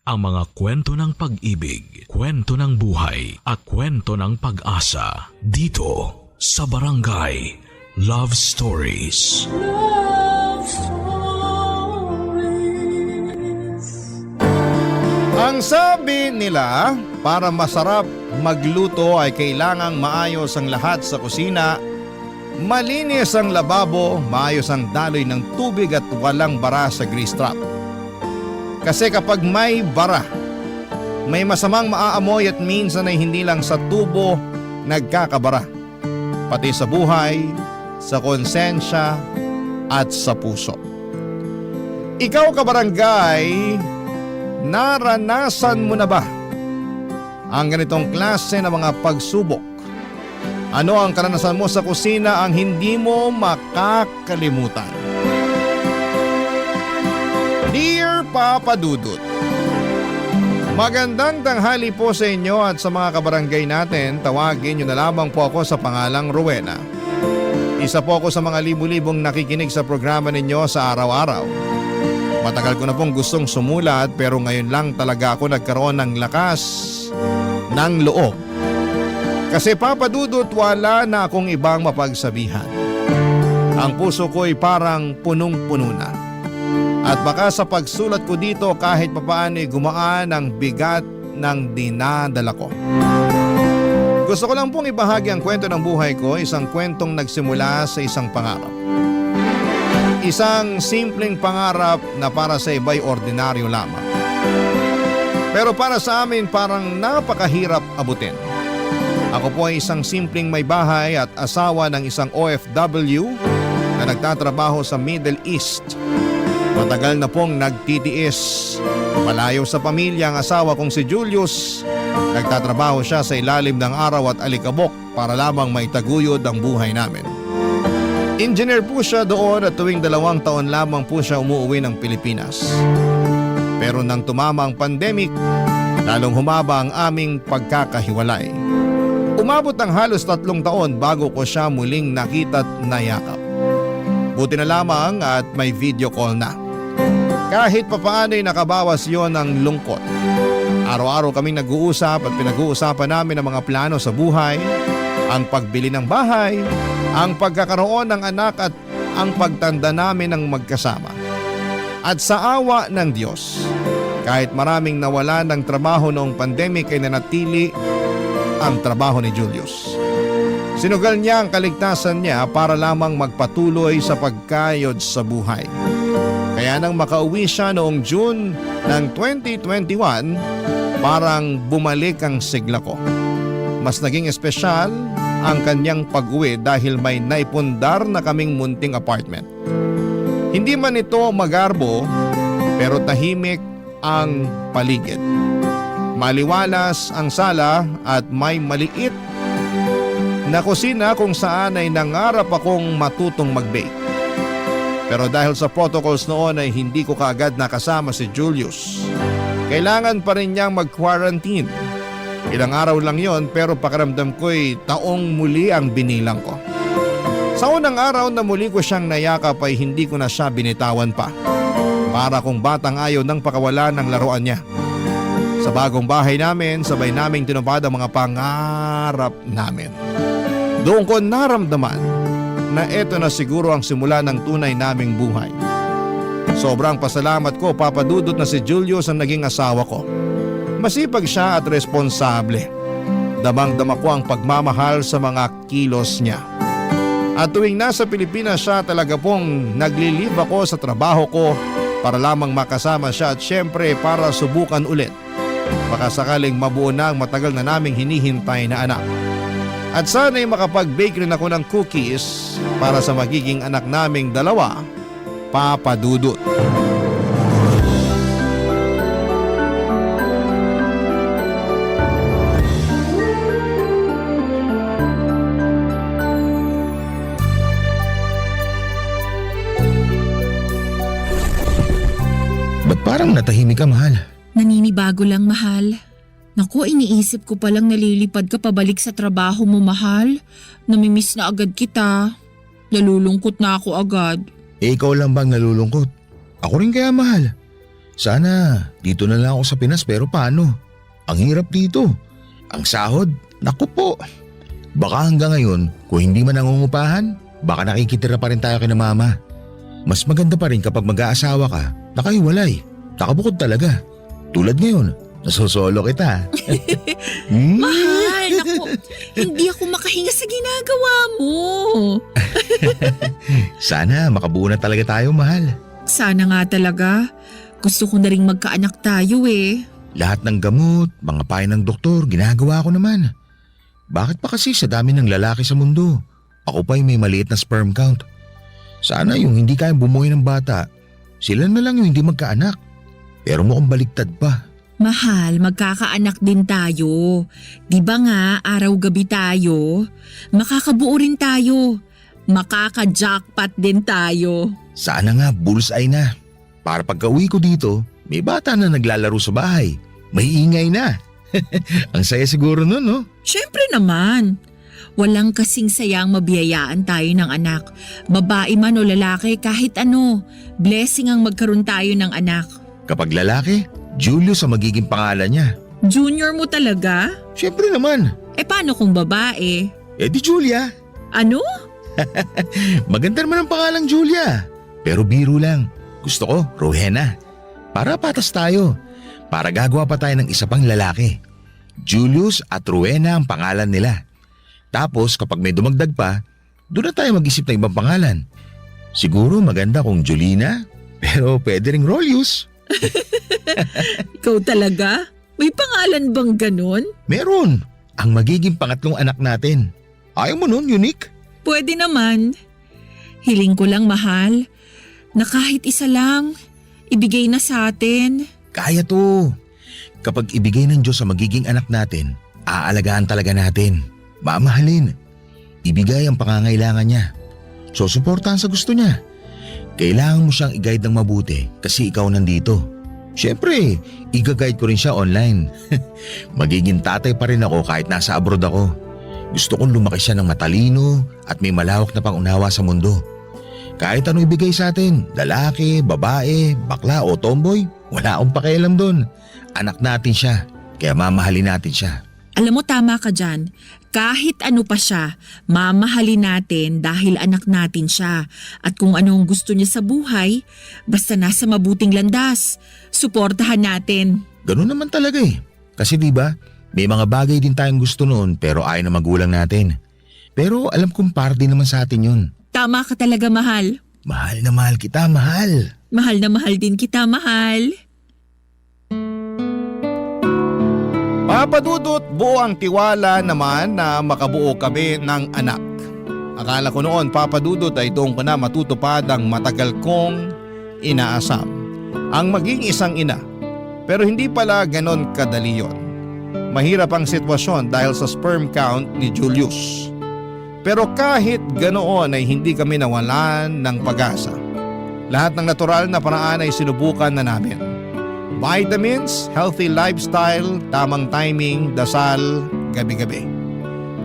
ang mga kwento ng pag-ibig, kwento ng buhay at kwento ng pag-asa dito sa Barangay Love Stories. Love Stories. Ang sabi nila, para masarap magluto ay kailangang maayos ang lahat sa kusina, malinis ang lababo, maayos ang daloy ng tubig at walang bara sa grease trap. Kasi kapag may bara, may masamang maaamoy at minsan ay hindi lang sa tubo nagkakabara, pati sa buhay, sa konsensya at sa puso. Ikaw kabarangay, naranasan mo na ba ang ganitong klase ng mga pagsubok? Ano ang karanasan mo sa kusina ang hindi mo makakalimutan? Dear Papa Dudut, magandang tanghali po sa inyo at sa mga kabarangay natin. Tawagin niyo na lamang po ako sa pangalang Rowena. Isa po ako sa mga libu-libong nakikinig sa programa ninyo sa araw-araw. Matagal ko na pong gustong sumulat pero ngayon lang talaga ako nagkaroon ng lakas ng loob. Kasi Papa Dudut, wala na akong ibang mapagsabihan. Ang puso ko'y parang punong-puno na. At baka sa pagsulat ko dito kahit papaano'y gumaan ang bigat ng dinadala ko. Gusto ko lang pong ibahagi ang kwento ng buhay ko, isang kwentong nagsimula sa isang pangarap. Isang simpleng pangarap na para sa iba'y ordinaryo lamang. Pero para sa amin parang napakahirap abutin. Ako po ay isang simpleng may bahay at asawa ng isang OFW na nagtatrabaho sa Middle East. Matagal na pong nagtitiis. Malayo sa pamilya ang asawa kong si Julius. Nagtatrabaho siya sa ilalim ng araw at alikabok para lamang maitaguyod ang buhay namin. Engineer po siya doon at tuwing 2 taon lamang po siya umuwi ng Pilipinas. Pero nang tumama ang pandemic, lalong humaba ang aming pagkakahiwalay. Umabot ang halos 3 taon bago ko siya muling nakita at nayakap. Buti na lamang at may video call na. Kahit papaano'y nakabawas yon ng lungkot. Araw-araw kaming nag-uusap at pinag-uusapan namin ang mga plano sa buhay, ang pagbili ng bahay, ang pagkakaroon ng anak at ang pagtanda namin ng magkasama. At sa awa ng Diyos, kahit maraming nawala ng trabaho noong pandemic ay nanatili ang trabaho ni Julius. Sinugal niya ang kaligtasan niya para lamang magpatuloy sa pagkayod sa buhay. Kaya nang makauwi siya noong June ng 2021, parang bumalik ang sigla ko. Mas naging espesyal ang kanyang pag-uwi dahil may naipundar na kaming munting apartment. Hindi man ito magarbo pero tahimik ang paligid. Maliwalas ang sala at may maliit na kusina kung saan ay nangarap akong matutong mag-bake. Pero dahil sa protocols noon ay hindi ko kaagad nakasama si Julius. Kailangan pa rin niyang mag-quarantine. Ilang araw lang yon pero pakiramdam ko'y taong muli ang binilang ko. Sa unang araw na muli ko siyang nayakap ay hindi ko na siya binitawan pa. Para kung batang ayaw ng pakawala ng laruan niya. Sa bagong bahay namin, sabay naming tinupad ang mga pangarap namin. Doon ko naramdaman na eto na siguro ang simula ng tunay naming buhay. Sobrang pasalamat ko, Papa Dudut, na si Julius ang naging asawa ko. Masipag siya at responsable. Damang-dama ko ang pagmamahal sa mga kilos niya. At tuwing nasa Pilipinas siya, talaga pong naglilib ako sa trabaho ko para lamang makasama siya at syempre para subukan ulit. Baka sakaling mabuo na ang matagal na naming hinihintay na anak. At sana'y makapag-bake rin ako ng cookies para sa magiging anak naming dalawa, Papa Dudut. Ba't parang natahimik ka, mahal? Naninibago lang, mahal. Naku, iniisip ko palang nalilipad ka pabalik sa trabaho mo, mahal. Namimiss na agad kita. Nalulungkot na ako agad. Ikaw lang bang nalulungkot? Ako rin kaya, mahal. Sana dito na lang ako sa Pinas pero paano? Ang hirap dito. Ang sahod, naku po. Baka hanggang ngayon, kung hindi man nangungupahan, baka nakikitira pa rin tayo kina mama. Mas maganda pa rin kapag mag-aasawa ka, nakahiwalay, nakabukod talaga. Tulad ngayon, nasosolo kita. Mahal, naku, hindi ako makahinga sa ginagawa mo. Sana makabuo na talaga tayo, mahal. Sana nga talaga. Gusto ko na rin magkaanak tayo eh. Lahat ng gamot, mga payo ng doktor, ginagawa ko naman. Bakit pa kasi sa dami ng lalaki sa mundo? Ako pa yung may maliit na sperm count. Sana yung hindi kayang bumuhay ng bata, sila na lang yung hindi magkaanak. Pero mukhang baliktad pa. Mahal, magkakaanak din tayo. Di ba nga, araw-gabi tayo? Makakabuo rin tayo. Makaka-jackpot din tayo. Sana nga bullseye na. Para pagka-uwi ko dito, may bata na naglalaro sa bahay. May ingay na. Ang saya siguro nun, no? Siyempre naman. Walang kasing sayang mabiyayaan tayo ng anak. Babae man o lalaki, kahit ano. Blessing ang magkaroon tayo ng anak. Kapag lalaki, Julius ang magiging pangalan niya. Junior mo talaga? Siyempre naman. Eh paano kung babae? Eh di Julia. Ano? Maganda naman ang pangalang Julia. Pero biro lang. Gusto ko, Rowena. Para patas tayo. Para gagawa pa tayo ng isa pang lalaki. Julius at Rowena ang pangalan nila. Tapos kapag may dumagdag pa, doon na tayo mag-isip ng ibang pangalan. Siguro maganda kung Julina, pero pwede ring Rolius. Ikaw talaga? May pangalan bang ganun? Meron. Ang magiging pangatlong anak natin. Ayaw mo nun, Unique? Pwede naman. Hiling ko lang, mahal, na kahit isa lang, ibigay na sa atin. Kaya to. Kapag ibigay ng Diyos sa magiging anak natin, aalagaan talaga natin. Mamahalin. Ibigay ang pangangailangan niya. Susuportahan sa gusto niya. Kailangan mo siyang i-guide ng mabuti kasi ikaw nandito. Siyempre, i-guide ko rin siya online. Magiging tatay pa rin ako kahit nasa abroad ako. Gusto kong lumaki siya ng matalino at may malawak na pangunawa sa mundo. Kahit ano ibigay sa atin, lalaki, babae, bakla o tomboy, wala akong pakialam doon. Anak natin siya, kaya mamahalin natin siya. Alam mo, tama ka dyan. Kahit ano pa siya, mamahalin natin dahil anak natin siya. At kung ano ang gusto niya sa buhay, basta nasa mabuting landas, suportahan natin. Ganun naman talaga eh. Kasi diba, may mga bagay din tayong gusto noon pero ayaw na magulang natin. Pero alam kong parte naman sa atin yun. Tama ka talaga, mahal. Mahal na mahal kita, mahal. Mahal na mahal din kita, mahal. Papa Dudut, buo ang tiwala naman na makabuo kami ng anak. Akala ko noon, Papa Dudut, ay doon ko na matutupad ang matagal kong inaasam. Ang maging isang ina. Pero hindi pala ganon kadali yun. Mahirap ang sitwasyon dahil sa sperm count ni Julius. Pero kahit ganoon ay hindi kami nawalan ng pag-asa. Lahat ng natural na paraan ay sinubukan na namin. Vitamins, healthy lifestyle, tamang timing, dasal, gabi-gabi.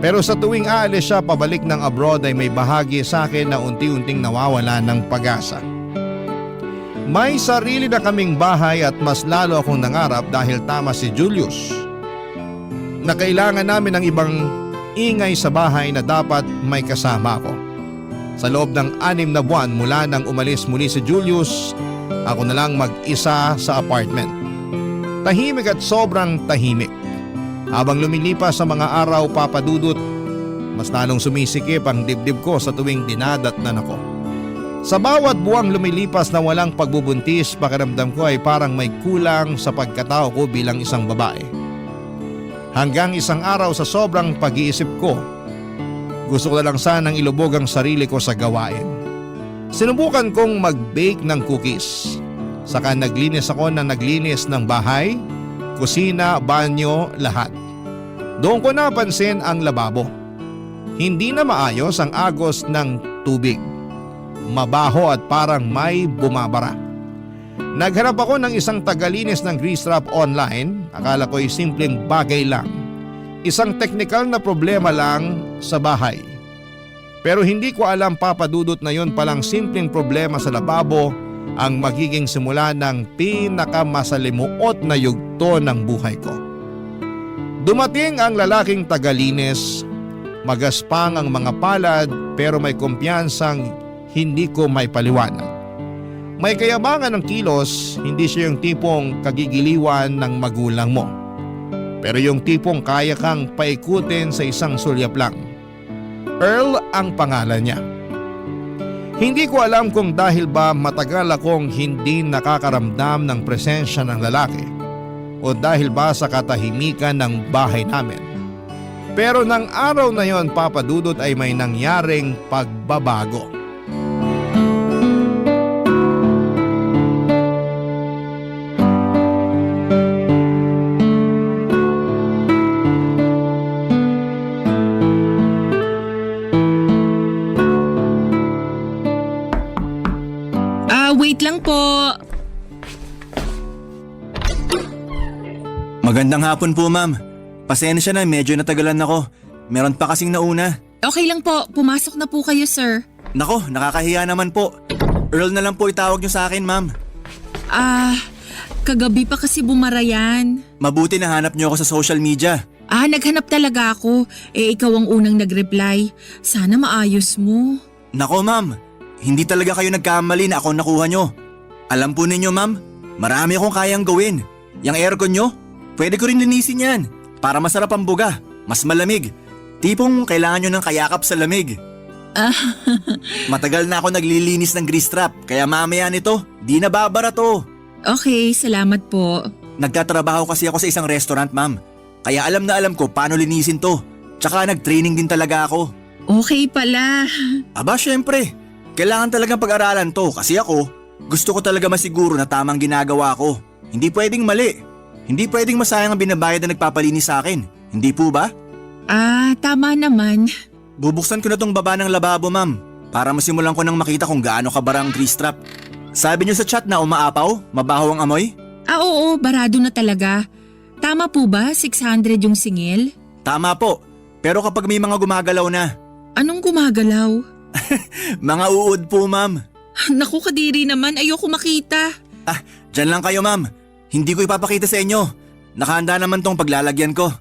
Pero sa tuwing aalis siya pabalik ng abroad ay may bahagi sa akin na unti-unting nawawala ng pag-asa. May sarili na kaming bahay at mas lalo akong nangarap dahil tama si Julius na kailangan namin ng ibang ingay sa bahay na dapat may kasama ako. Sa loob ng 6 na buwan mula nang umalis muli si Julius, ako na lang mag-isa sa apartment. Tahimik at sobrang tahimik. Habang lumilipas sa mga araw, Papa Dudut, mas lalong sumisikip ang dibdib ko sa tuwing dinadatnan ako. Sa bawat buwang lumilipas na walang pagbubuntis, pakiramdam ko ay parang may kulang sa pagkatao ko bilang isang babae. Hanggang isang araw sa sobrang pag-iisip ko, gusto ko na lang sanang ilubog ang sarili ko sa gawain. Sinubukan kong mag-bake ng cookies. Saka naglinis ako ng bahay, kusina, banyo, lahat. Doon ko napansin ang lababo. Hindi na maayos ang agos ng tubig. Mabaho at parang may bumabara. Naghanap ako ng isang tagalinis ng grease trap online. Akala ko'y simpleng bagay lang. Isang teknikal na problema lang sa bahay. Pero hindi ko alam, Papa Dudut, na yun palang simpleng problema sa lababo ang magiging simula ng pinakamasalimuot na yugto ng buhay ko. Dumating ang lalaking tagalinis, magaspang ang mga palad pero may kumpiyansang hindi ko may paliwanag. May kayabangan ng kilos, hindi siya yung tipong kagigiliwan ng magulang mo. Pero yung tipong kaya kang paikutin sa isang sulyap lang. Earl ang pangalan niya. Hindi ko alam kung dahil ba matagal akong hindi nakakaramdam ng presensya ng lalaki o dahil ba sa katahimikan ng bahay namin. Pero nang araw na yon, Papa Dudut, ay may nangyaring pagbabago. Wait lang po. Magandang hapon po, ma'am. Pasensya na, medyo natagalan ako. Meron pa kasing nauna. Okay lang po, pumasok na po kayo, sir. Nako, nakakahiya naman po. Earl na lang po itawag niyo sa akin, ma'am. Kagabi pa kasi bumara yan. Mabuti nahanap niyo ako sa social media. Naghanap talaga ako. Ikaw ang unang nag-reply. Sana maayos mo. Nako, ma'am. Hindi talaga kayo nagkamali na ako nakuha nyo. Alam po ninyo, ma'am, marami akong kayang gawin. Yang aircon nyo, pwede ko rin linisin yan para masarap ang buga, mas malamig. Tipong kailangan nyo ng kayakap sa lamig. Matagal na ako naglilinis ng grease trap, kaya mamaya nito, di nababara to. Okay, salamat po. Nagtatrabaho kasi ako sa isang restaurant, ma'am. Kaya alam na alam ko paano linisin to. Tsaka nag-training din talaga ako. Okay pala. Aba, syempre. Kailangan talagang pag-aralan to kasi ako, gusto ko talaga masiguro na tamang ginagawa ko. Hindi pwedeng mali. Hindi pwedeng masayang ang binabayad na nagpapalinis sa akin. Hindi po ba? Tama naman. Bubuksan ko na tong baba ng lababo, ma'am, para masimulan ko nang makita kung gaano kabara ang grease trap. Sabi niyo sa chat na umaapaw, mabaho ang amoy? Oo, barado na talaga. Tama po ba 600 yung singil? Tama po, pero kapag may mga gumagalaw na. Anong gumagalaw? Mga uod po, ma'am. Naku, kadiri naman, ayoko makita. Dyan lang kayo, ma'am. Hindi ko ipapakita sa inyo. Nakahanda naman tong paglalagyan ko.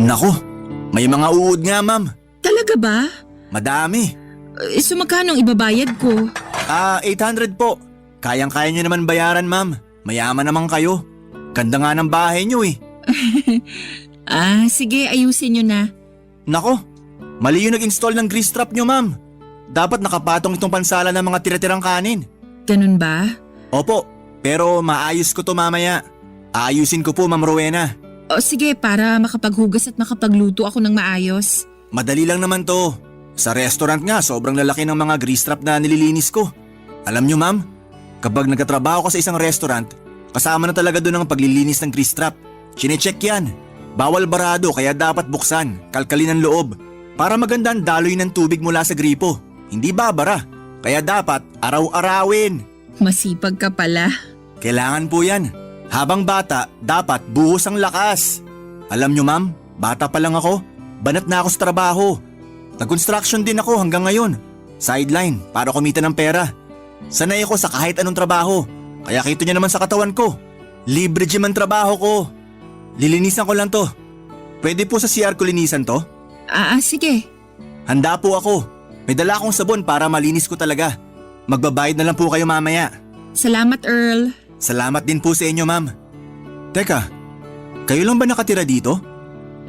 Naku, may mga uod nga, ma'am. Talaga ba? Madami. So magkano ang ibabayad ko? 800 po. Kayang-kaya nyo naman bayaran, ma'am. Mayaman naman kayo. Ganda nga ng bahay nyo eh. Sige, ayusin nyo na. Nako, mali yung nag-install ng grease trap nyo, ma'am. Dapat nakapatong itong pansala ng mga tira-tirang kanin. Ganun ba? Opo, pero maayos ko to mamaya. Aayusin ko po, Ma'am Rowena. O sige, para makapaghugas at makapagluto ako ng maayos. Madali lang naman to. Sa restaurant nga, sobrang lalaki ng mga grease trap na nililinis ko. Alam nyo, ma'am, kapag nagtatrabaho ko sa isang restaurant, kasama na talaga doon ang paglilinis ng grease trap. Chinecheck yan. Bawal barado kaya dapat buksan, kalkalin ang loob. Para maganda ang daloy ng tubig mula sa gripo. Hindi babara. Kaya dapat araw-arawin. Masipag ka pala. Kailangan po yan. Habang bata, dapat buhos ang lakas. Alam nyo, ma'am, bata pa lang ako. Banat na ako sa trabaho. Nag-construction din ako hanggang ngayon. Sideline para kumita ng pera. Sanay ako sa kahit anong trabaho. Kaya kita nyo naman sa katawan ko. Libre gym ang trabaho ko. Lilinisan ko lang to. Pwede po sa CR ko linisan to? Sige. Handa po ako. May dala akong sabon para malinis ko talaga. Magbabayad na lang po kayo mamaya. Salamat, Earl. Salamat din po sa inyo, ma'am. Teka, kayo lang ba nakatira dito?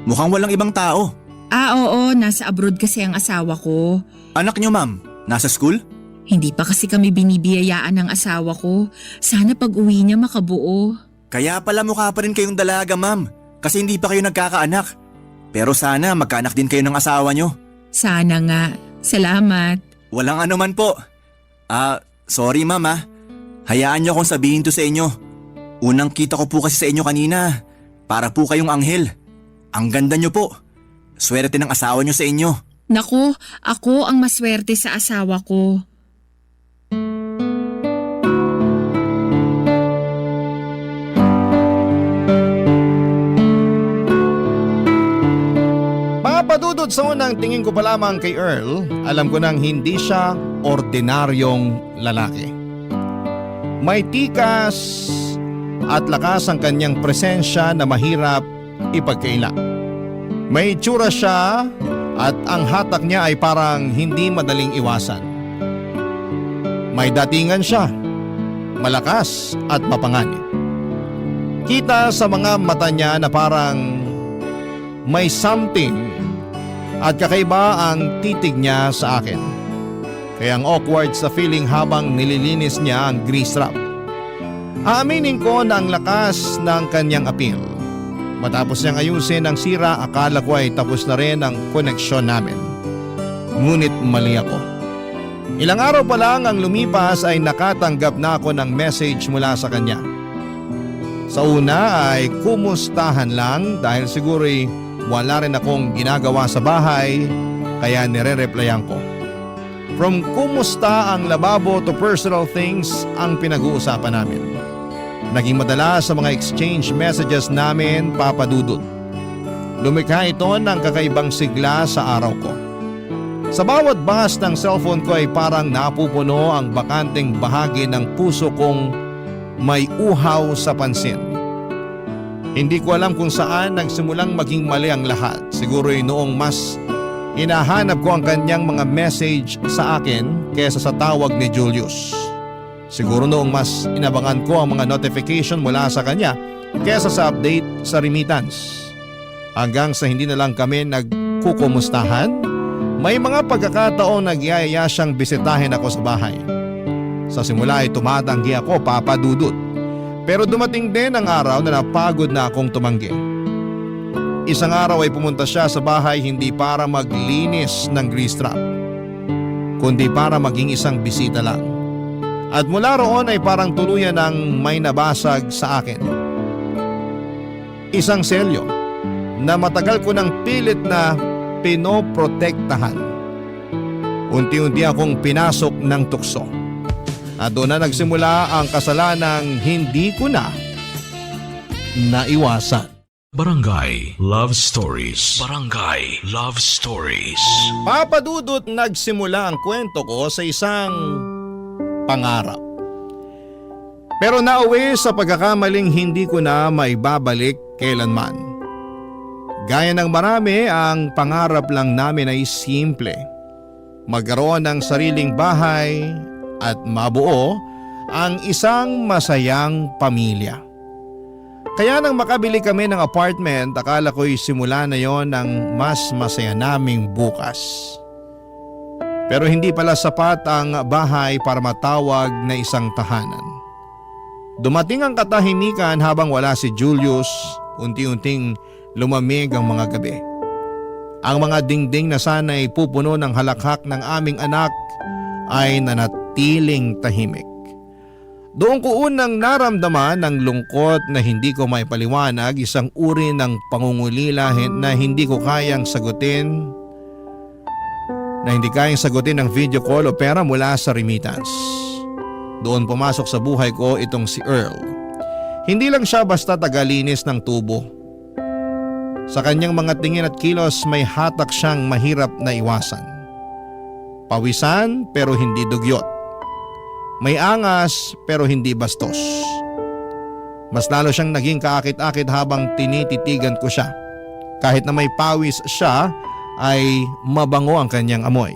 Mukhang walang ibang tao. Oo, nasa abroad kasi ang asawa ko. Anak nyo, ma'am, nasa school? Hindi pa kasi kami binibiyayaan ng asawa ko. Sana pag uwi niya makabuo. Kaya pala mukha pa rin kayong dalaga, ma'am. Kasi hindi pa kayo nagkakaanak. Pero sana magkaanak din kayo ng asawa nyo. Sana nga. Salamat. Walang anuman po. Sorry, ma'am. Hayaan nyo akong sabihin to sa inyo. Unang kita ko po kasi sa inyo kanina. Para po kayong anghel. Ang ganda nyo po. Swerte ng asawa nyo sa inyo. Naku, ako ang maswerte sa asawa ko. Papadudod sa unang tingin ko pa lamang kay Earl, alam ko nang hindi siya ordinaryong lalaki. May tikas at lakas ang kanyang presensya na mahirap ipagkaila. May itsura siya at ang hatak niya ay parang hindi madaling iwasan. May datingan siya, malakas at mapanganib. Kita sa mga mata niya na parang may something at kakaiba ang titig niya sa akin. Kaya ang awkward sa feeling habang nililinis niya ang grease trap. Aaminin ko na ang lakas ng kanyang appeal. Matapos niyang ayusin ang sira, akala ko ay tapos na rin ang koneksyon namin. Ngunit mali ako. Ilang araw pa lang ang lumipas ay nakatanggap na ako ng message mula sa kanya. Sa una ay kumustahan lang dahil siguro'y wala rin akong ginagawa sa bahay kaya nire-replyan ko. From kumusta ang lababo to personal things ang pinag-uusapan namin. Naging madalas sa mga exchange messages namin, Papa Dudut. Lumikha ito ng kakaibang sigla sa araw ko. Sa bawat bahas ng cellphone ko ay parang napupuno ang bakanteng bahagi ng puso kong may uhaw sa pansin. Hindi ko alam kung saan nagsimulang maging mali ang lahat. Siguro'y noong mas hinahanap ko ang kanyang mga message sa akin kaysa sa tawag ni Julius. Siguro noong mas inabangan ko ang mga notification mula sa kanya kaysa sa update sa remittance. Hanggang sa hindi na lang kami nagkukumustahan, may mga pagkakataong nagyayaya siyang bisitahin ako sa bahay. Sa simula ay tumatanggi ako, Papa Dudut. Pero dumating din ang araw na napagod na akong tumanggi. Isang araw ay pumunta siya sa bahay hindi para maglinis ng grease trap, kundi para maging isang bisita lang. At mula roon ay parang tuluyan ng may nabasag sa akin. Isang selyo na matagal ko ng pilit na pinoprotektahan. Unti-unti akong pinasok ng tukso. At doon na nagsimula ang kasalanang hindi ko na naiwasan. Barangay Love Stories. Barangay Love Stories. Papa Dudut, nagsimula ang kwento ko sa isang pangarap. Pero nauwi sa pagkakamaling hindi ko na maibabalik kailanman. Gaya ng marami, ang pangarap lang namin ay simple. Magkaroon ng sariling bahay at mabuo ang isang masayang pamilya. Kaya nang makabili kami ng apartment, akala ko'y simula na yon ng mas masaya naming bukas. Pero hindi pala sapat ang bahay para matawag na isang tahanan. Dumating ang katahimikan habang wala si Julius, unti-unting lumamig ang mga gabi. Ang mga dingding na sana'y pupuno ng halakhak ng aming anak ay nanatiling tahimik. Doon ko unang naramdaman ng lungkot na hindi ko maipaliwanag, isang uri ng pangungulila na hindi kayang sagutin ng video call o pera mula sa remittance. Doon pumasok sa buhay ko itong si Earl. Hindi lang siya basta tagalinis ng tubo. Sa kanyang mga tingin at kilos may hatak siyang mahirap na iwasan. Pawisan pero hindi dugyot. May angas pero hindi bastos. Mas lalo siyang naging kaakit-akit habang tinititigan ko siya. Kahit na may pawis siya ay mabango ang kanyang amoy.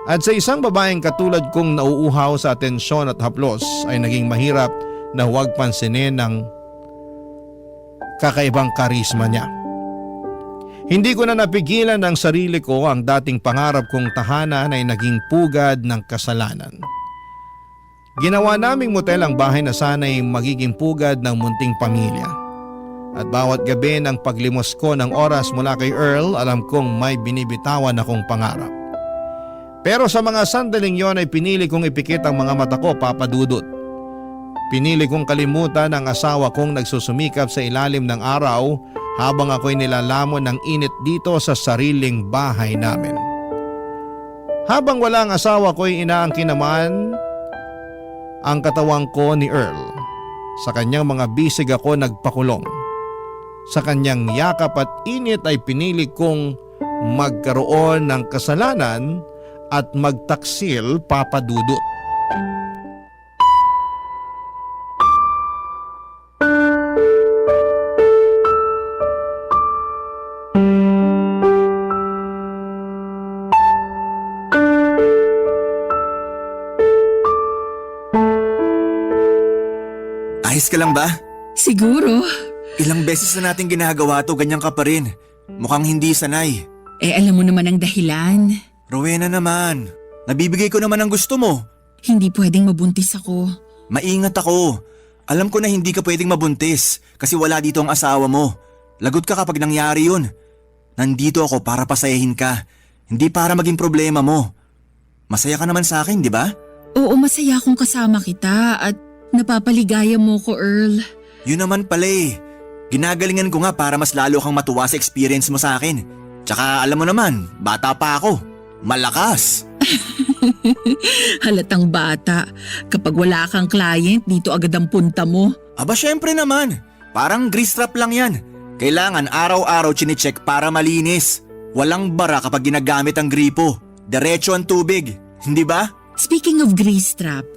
At sa isang babaeng katulad kong nauuhaw sa atensyon at haplos ay naging mahirap na huwag pansinin ng kakaibang karisma niya. Hindi ko na napigilan ng sarili ko, ang dating pangarap kong tahanan ay naging pugad ng kasalanan. Ginawa naming motel ang bahay na sana'y magiging pugad ng munting pamilya. At bawat gabi ng paglimos ko ng oras mula kay Earl, alam kong may binibitawan akong pangarap. Pero sa mga sandaling yon ay pinili kong ipikit ang mga mata ko, Papa Dudut. Pinili kong kalimutan ang asawa kong nagsusumikap sa ilalim ng araw habang ako'y nilalamon ng init dito sa sariling bahay namin. Habang wala ang asawa ko'y inaangkin naman ang katawang ko ni Earl. Sa kanyang mga bisig ako nagpakulong. Sa kanyang yakap at init ay pinili kong magkaroon ng kasalanan at magtaksil, Papa Dudut. Ayos ka lang ba? Siguro. Ilang beses na natin ginagawa to, ganyan ka pa rin. Mukhang hindi sanay. Alam mo naman ang dahilan. Rowena naman, nabibigay ko naman ang gusto mo. Hindi pwedeng mabuntis ako. Maingat ako. Alam ko na hindi ka pwedeng mabuntis kasi wala dito ang asawa mo. Lagot ka kapag nangyari yun. Nandito ako para pasayahin ka, hindi para maging problema mo. Masaya ka naman sa akin, di ba? Oo, masaya akong kasama kita at napapaligaya mo ko, Earl. Yun naman pala eh. Ginagalingan ko nga para mas lalo kang matuwa sa experience mo sa akin. Tsaka alam mo naman, bata pa ako. Malakas. Halatang bata. Kapag wala kang client, dito agad ang punta mo. Aba syempre naman. Parang grease trap lang yan. Kailangan araw-araw chinecheck para malinis. Walang bara kapag ginagamit ang gripo. Diretso ang tubig. Hindi ba? Speaking of grease trap,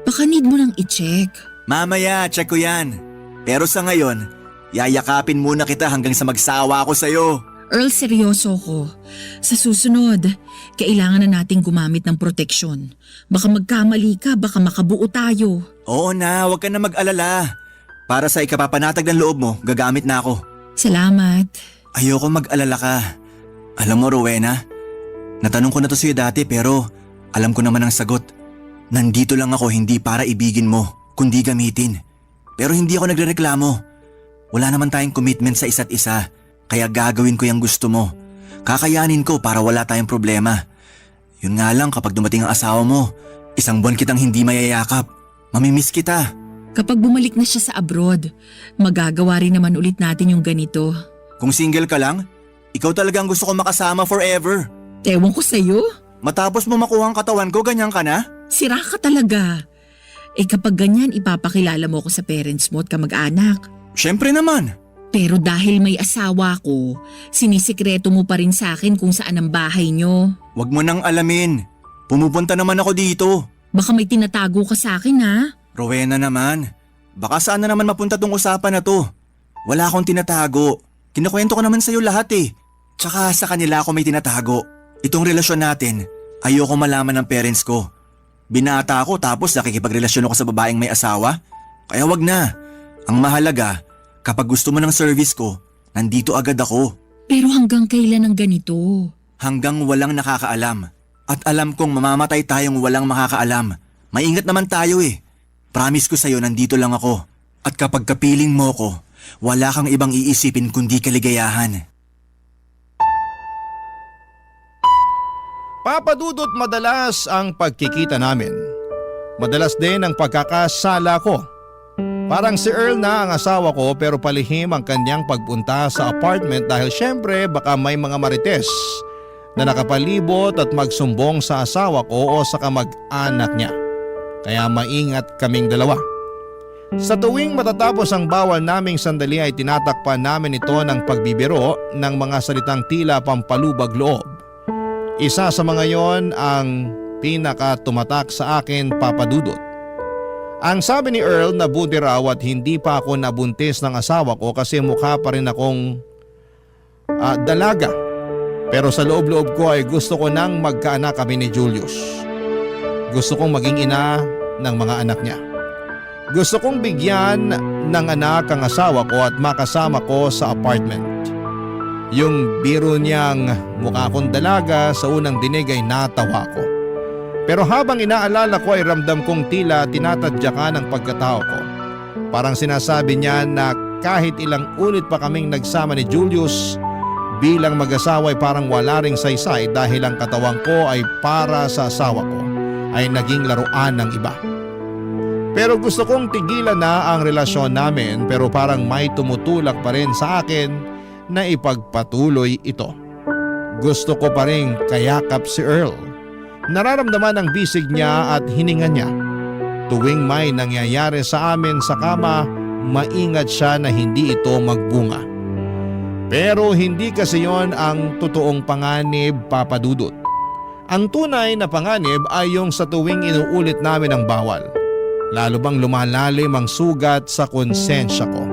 baka need mo nang i-check. Mamaya, check ko yan. Pero sa ngayon, yayakapin muna kita hanggang sa magsawa ako sa'yo. Earl, seryoso ko. Sa susunod, kailangan na nating gumamit ng proteksyon. Baka magkamali ka, baka makabuo tayo. Oo na, huwag ka na mag-alala. Para sa ikapapanatag ng loob mo, gagamit na ako. Salamat. Ayoko mag-alala ka. Alam mo, Rowena, natanong ko na to sa'yo dati pero alam ko naman ang sagot. Nandito lang ako hindi para ibigin mo, kundi gamitin. Pero hindi ako nagrereklamo. Wala naman tayong commitment sa isa't isa, kaya gagawin ko yung gusto mo. Kakayanin ko para wala tayong problema. Yun nga lang kapag dumating ang asawa mo, 1 buwan kitang hindi mayayakap. Mamimiss kita. Kapag bumalik na siya sa abroad, magagawa rin naman ulit natin yung ganito. Kung single ka lang, ikaw talagang gusto ko makasama forever. Ewan ko sa'yo, Matapos mo makuha ang katawan ko, ganyan ka na? sira ka talaga. Kapag ganyan, ipapakilala mo ko sa parents mo at kamag-anak. Siyempre naman. Pero dahil may asawa ko, sinisikreto mo pa rin sa akin kung saan ang bahay nyo. Huwag mo nang alamin. Pumupunta naman ako dito. Baka may tinatago ka sa akin, ha? Rowena naman. Baka saan na naman mapunta tong usapan na to. Wala akong tinatago. Kinukwento ko naman sa'yo lahat eh. Tsaka sa kanila ako may tinatago. Itong relasyon natin, ayoko malaman ng parents ko. Binata ako tapos nakikipagrelasyon ako sa babaeng may asawa. Kaya wag na. Ang mahalaga, kapag gusto mo ng service ko, nandito agad ako. Pero hanggang kailan ang ganito? Hanggang walang nakakaalam. At alam kong mamamatay tayong walang makakaalam. Maingat naman tayo eh. Promise ko sa'yo nandito lang ako. At kapag kapiling mo ko, wala kang ibang iisipin kundi kaligayahan. Papadudot madalas ang pagkikita namin. Madalas din ang pagkakasala ko. Parang si Earl na ang asawa ko pero palihim ang kanyang pagpunta sa apartment dahil syempre baka may mga marites na nakapalibot at magsumbong sa asawa ko o sa kamag-anak niya. Kaya maingat kaming dalawa. Sa tuwing matatapos ang bawal naming sandali ay tinatakpan namin ito ng pagbibiro ng mga salitang tila pampalubag loob. Isa sa mga yon ang pinaka-tumatak sa akin, Papadudot. Ang sabi ni Earl na buti raw at hindi pa ako nabuntis ng asawa ko kasi mukha pa rin akong dalaga. Pero sa loob-loob ko ay gusto ko nang magkaanak kami ni Julius. Gusto kong maging ina ng mga anak niya. Gusto kong bigyan ng anak ang asawa ko at makasama ko sa apartment. Yung biro niyang mukha akong dalaga sa unang dinig ay natawa ko. Pero habang inaalala ko ay ramdam kong tila tinatadyakan ang pagkatao ko. Parang sinasabi niya na kahit ilang ulit pa kaming nagsama ni Julius, bilang mag-asawa ay parang wala ring saysay dahil ang katawan ko ay para sa asawa ko ay naging laruan ng iba. Pero gusto kong tigilan na ang relasyon namin pero parang may tumutulak pa rin sa akin na ipagpatuloy ito. Gusto ko pa rin kayakap si Earl. Nararamdaman ang bisig niya at hininga niya. Tuwing may nangyayari sa amin sa kama, maingat siya na hindi ito magbunga. Pero hindi kasi yon ang totoong panganib, Papadudot. Ang tunay na panganib ay yung sa tuwing inuulit namin ang bawal. Lalo bang lumalalim ang sugat sa konsensya ko.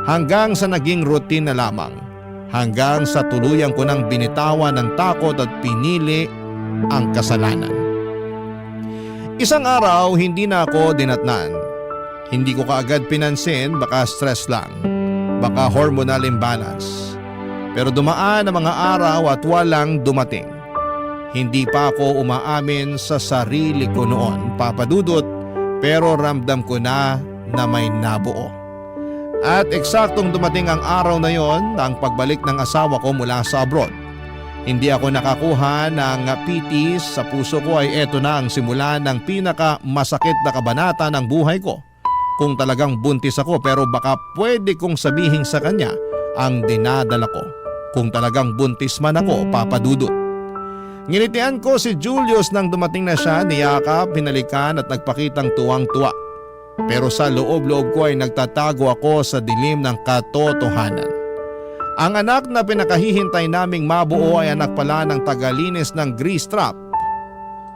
Hanggang sa naging routine na lamang. Hanggang sa tuluyan ko nang binitawan ng takot at pinili ang kasalanan. Isang araw hindi na ako dinatnan. Hindi ko kaagad pinansin, baka stress lang. Baka hormonal imbalance. Pero dumaan ang mga araw at walang dumating. Hindi pa ako umaamin sa sarili ko noon, Papa Dudut, pero ramdam ko na may nabuo. At eksaktong dumating ang araw na yon, ang pagbalik ng asawa ko mula sa abroad. Hindi ako nakakuha ng pitis, sa puso ko ay eto na ang simula ng pinakamasakit na kabanata ng buhay ko. Kung talagang buntis ako, pero baka pwede kong sabihin sa kanya ang dinadala ko. Kung talagang buntis man ako, Papa Dudut. Nginitian ko si Julius nang dumating na siya, niyakap, hinalikan at nagpakitang tuwang-tuwa. Pero sa loob-loob ko ay nagtatago ako sa dilim ng katotohanan. Ang anak na pinakahihintay naming mabuo ay anak pala ng tagalinis ng grease trap,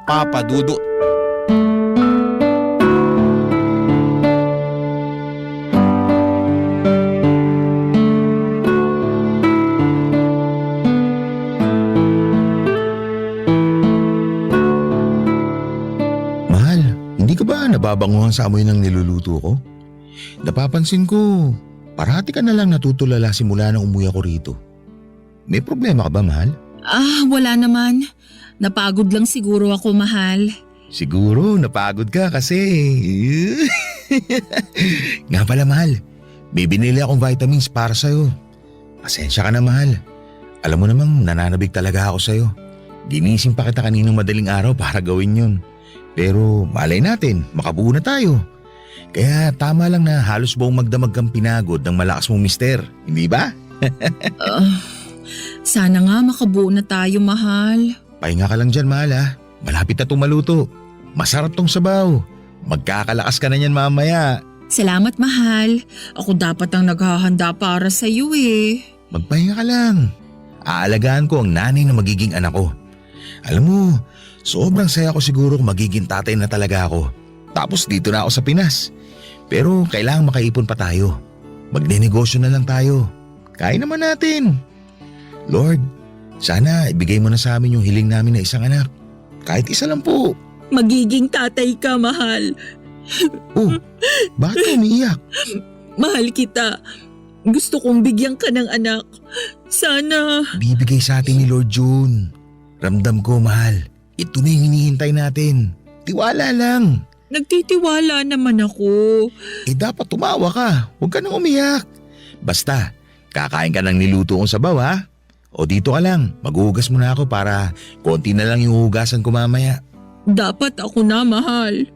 Papa Dudut. Nababanguhan sa amoy ng niluluto ko? Napapansin ko, parati ka na lang natutulala simula nang umuwi ako rito. May problema ka ba, mahal? Wala naman. Napagod lang siguro ako, mahal. Siguro, napagod ka kasi. Nga pala, mahal. May binili akong vitamins para sa'yo. Pasensya ka na, mahal. Alam mo namang nananabig talaga ako sa'yo. Ginising pa kita kaninang madaling araw para gawin yun. Pero malay natin, makabuo na tayo. Kaya tama lang na halos buong magdamag kang pinagod ng malakas mong mister, hindi ba? Sana nga makabuo na tayo, mahal. Pahinga ka lang dyan, mahal ha. Malapit na itong maluto. Masarap tong sabaw. Magkakalakas ka na yan mamaya. Salamat, mahal. Ako dapat ang naghahanda para sa iyo eh. Magpahinga ka lang. Aalagaan ko ang nanay na magiging anak ko. Alam mo, sobrang saya ko siguro kung magiging tatay na talaga ako. Tapos dito na ako sa Pinas. Pero kailangan makaipon pa tayo. Magnenegosyo na lang tayo. Kaya naman natin. Lord, sana ibigay mo na sa amin yung hiling namin na isang anak. Kahit isa lang po. Magiging tatay ka, mahal. Oh, bakit ka umiiyak? Mahal kita. Gusto kong bigyan ka ng anak. Sana. Bibigay sa atin ni Lord June. Ramdam ko, mahal. Ito na yung hinihintay natin. Tiwala lang. Nagtitiwala naman ako. Dapat tumawa ka. Huwag ka nang umiyak. Basta, kakain ka ng niluto kong sabaw ha. O dito ka lang, maghuhugas muna ako para konti na lang yung hugasan ko mamaya. Dapat ako na, mahal.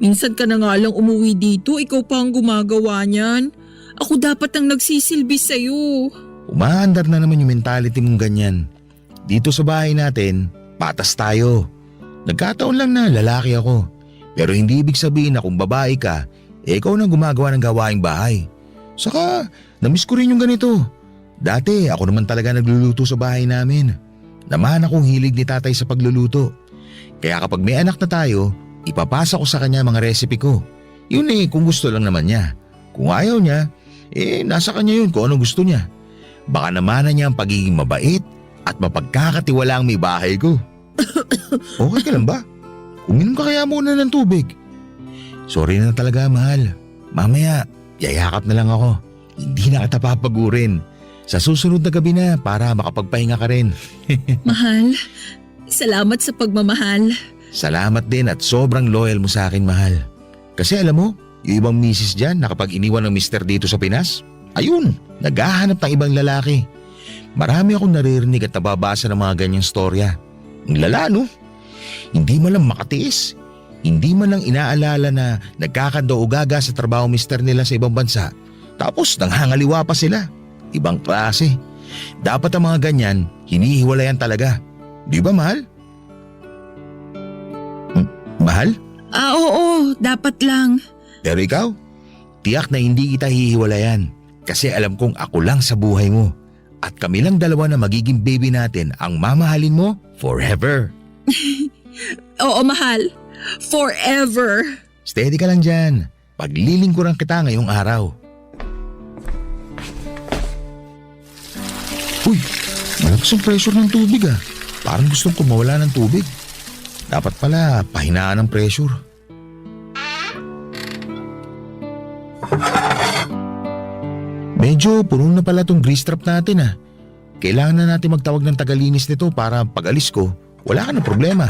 Minsan ka na nga lang umuwi dito, ikaw pa ang gumagawa niyan. Ako dapat ang nagsisilbi sa'yo. Umaandar na naman yung mentality mong ganyan. Dito sa bahay natin, patas tayo. Nagkataon lang na lalaki ako. Pero hindi ibig sabihin na kung babae ka, ikaw na gumagawa ng gawaing bahay. Saka, namiss ko rin yung ganito. Dati ako naman talaga nagluluto sa bahay namin. Namahan akong hilig ni tatay sa pagluluto. Kaya kapag may anak na tayo, ipapasa ko sa kanya mga recipe ko. Yun kung gusto lang naman niya. Kung ayaw niya, nasa kanya yun kung anong gusto niya. Baka namanan niya ang pagiging mabait at mapagkakatiwala ang may bahay ko. Okay ka lang ba? Uminom ka kaya muna ng tubig. Sorry na talaga, mahal. Mamaya, yayakap na lang ako. Hindi na kita papagurin. Sa susunod na gabi na para makapagpahinga ka rin. Mahal, salamat sa pagmamahal. Salamat din at sobrang loyal mo sa akin, mahal. Kasi alam mo, yung ibang misis dyan na kapag iniwan ng mister dito sa Pinas, ayun, naghahanap ng ibang lalaki. Marami akong naririnig at nababasa ng mga ganyang storya. Ang lala, no? Hindi man lang makatiis. Hindi man lang inaalala na nagkakandao-gaga sa trabaho mister nila sa ibang bansa. Tapos nanghangaliwa pa sila. Ibang klase. Dapat ang mga ganyan, hinihiwalayan talaga. Di ba, mahal? Mahal? Oo, dapat lang. Pero ikaw, tiyak na hindi kita hihiwalayan. Kasi alam kong ako lang sa buhay mo. At kami lang dalawa na magiging baby natin ang mamahalin mo forever. Oo, mahal. Forever. Steady ka lang dyan. Paglilingkuran kita ngayong araw. Uy, malakas ang pressure ng tubig ah. Parang gustong kumawala ng tubig. Dapat pala pahinaan ang pressure. Medyo puno na pala tong grease trap natin ah. Kailangan na natin magtawag ng tagalinis nito para pag alis ko, wala ka na problema.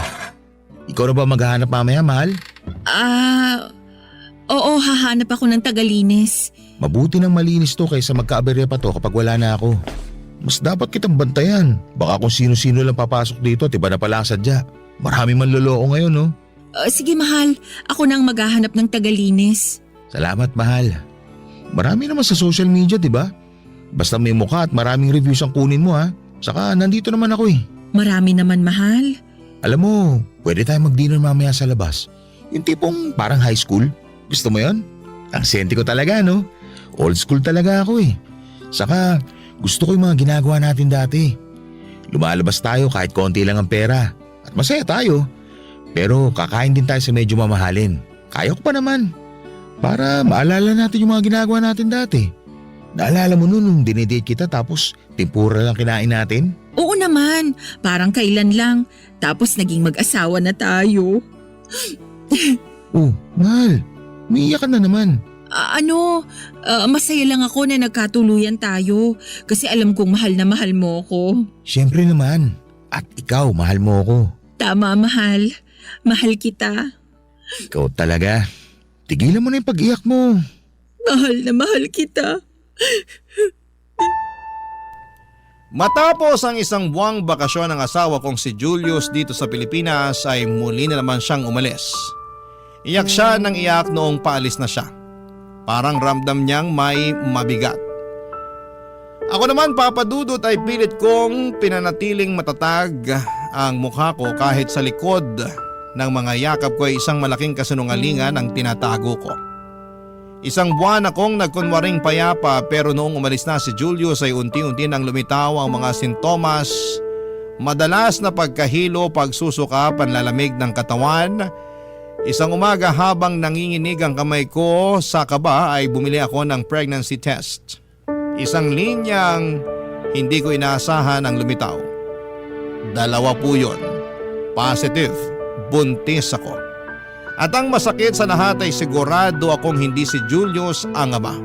Ikaw na ba maghahanap mamaya, mahal? Oo, hahanap ako ng tagalinis. Mabuti nang malinis to kaysa magkaaberya pa to kapag wala na ako. Mas dapat kitang bantayan. Baka kung sino-sino lang papasok dito at iba na pala ang sadya. Marami manloloko ngayon, no? Sige, mahal. Ako nang maghahanap ng tagalinis. Salamat, mahal. Marami naman sa social media, di ba? Basta may mukha at maraming reviews ang kunin mo, ha? Saka nandito naman ako eh. Marami naman, mahal. Alam mo, pwede tayo mag-dinner mamaya sa labas. Yung tipong parang high school. Gusto mo yon? Ang senti ko talaga, no? Old school talaga ako eh. Saka gusto ko yung mga ginagawa natin dati. Lumalabas tayo kahit konti lang ang pera. At masaya tayo. Pero kakain din tayo sa medyo mamahalin. Kaya ko pa naman. Para maalala natin yung mga ginagawa natin dati. Naalala mo nun nung dinedate kita tapos tempura lang kinain natin? Oo naman. Parang kailan lang. Tapos naging mag-asawa na tayo. Oh, mahal. Umiiyak ka na naman. Masaya lang ako na nagkatuluyan tayo. Kasi alam kong mahal na mahal mo ako. Siyempre naman. At ikaw, mahal mo ako. Tama, mahal. Mahal kita. Ikaw talaga. Tigilan mo na yung pag-iyak mo. Mahal na mahal kita. Matapos ang isang buwang bakasyon ng asawa kong si Julius dito sa Pilipinas ay muli na naman siyang umalis. Iyak siya ng iyak noong paalis na siya. Parang ramdam niyang may mabigat. Ako naman, Papa Dudut, ay pilit kong pinanatiling matatag ang mukha ko kahit sa likod ng mga yakap ko ay isang malaking kasinungalingan ang tinatago ko. Isang buwan akong nagkunwaring payapa pero noong umalis na si Julius ay unti-unti nang lumitaw ang mga sintomas. Madalas na pagkahilo, pagsusuka, panlalamig ng katawan. Isang umaga habang nanginginig ang kamay ko sa kaba ay bumili ako ng pregnancy test. Isang linyang hindi ko inaasahan ang lumitaw. 2 po yun. Positive, buntis ako. At ang masakit sa lahat ay sigurado akong hindi si Julius ang ama.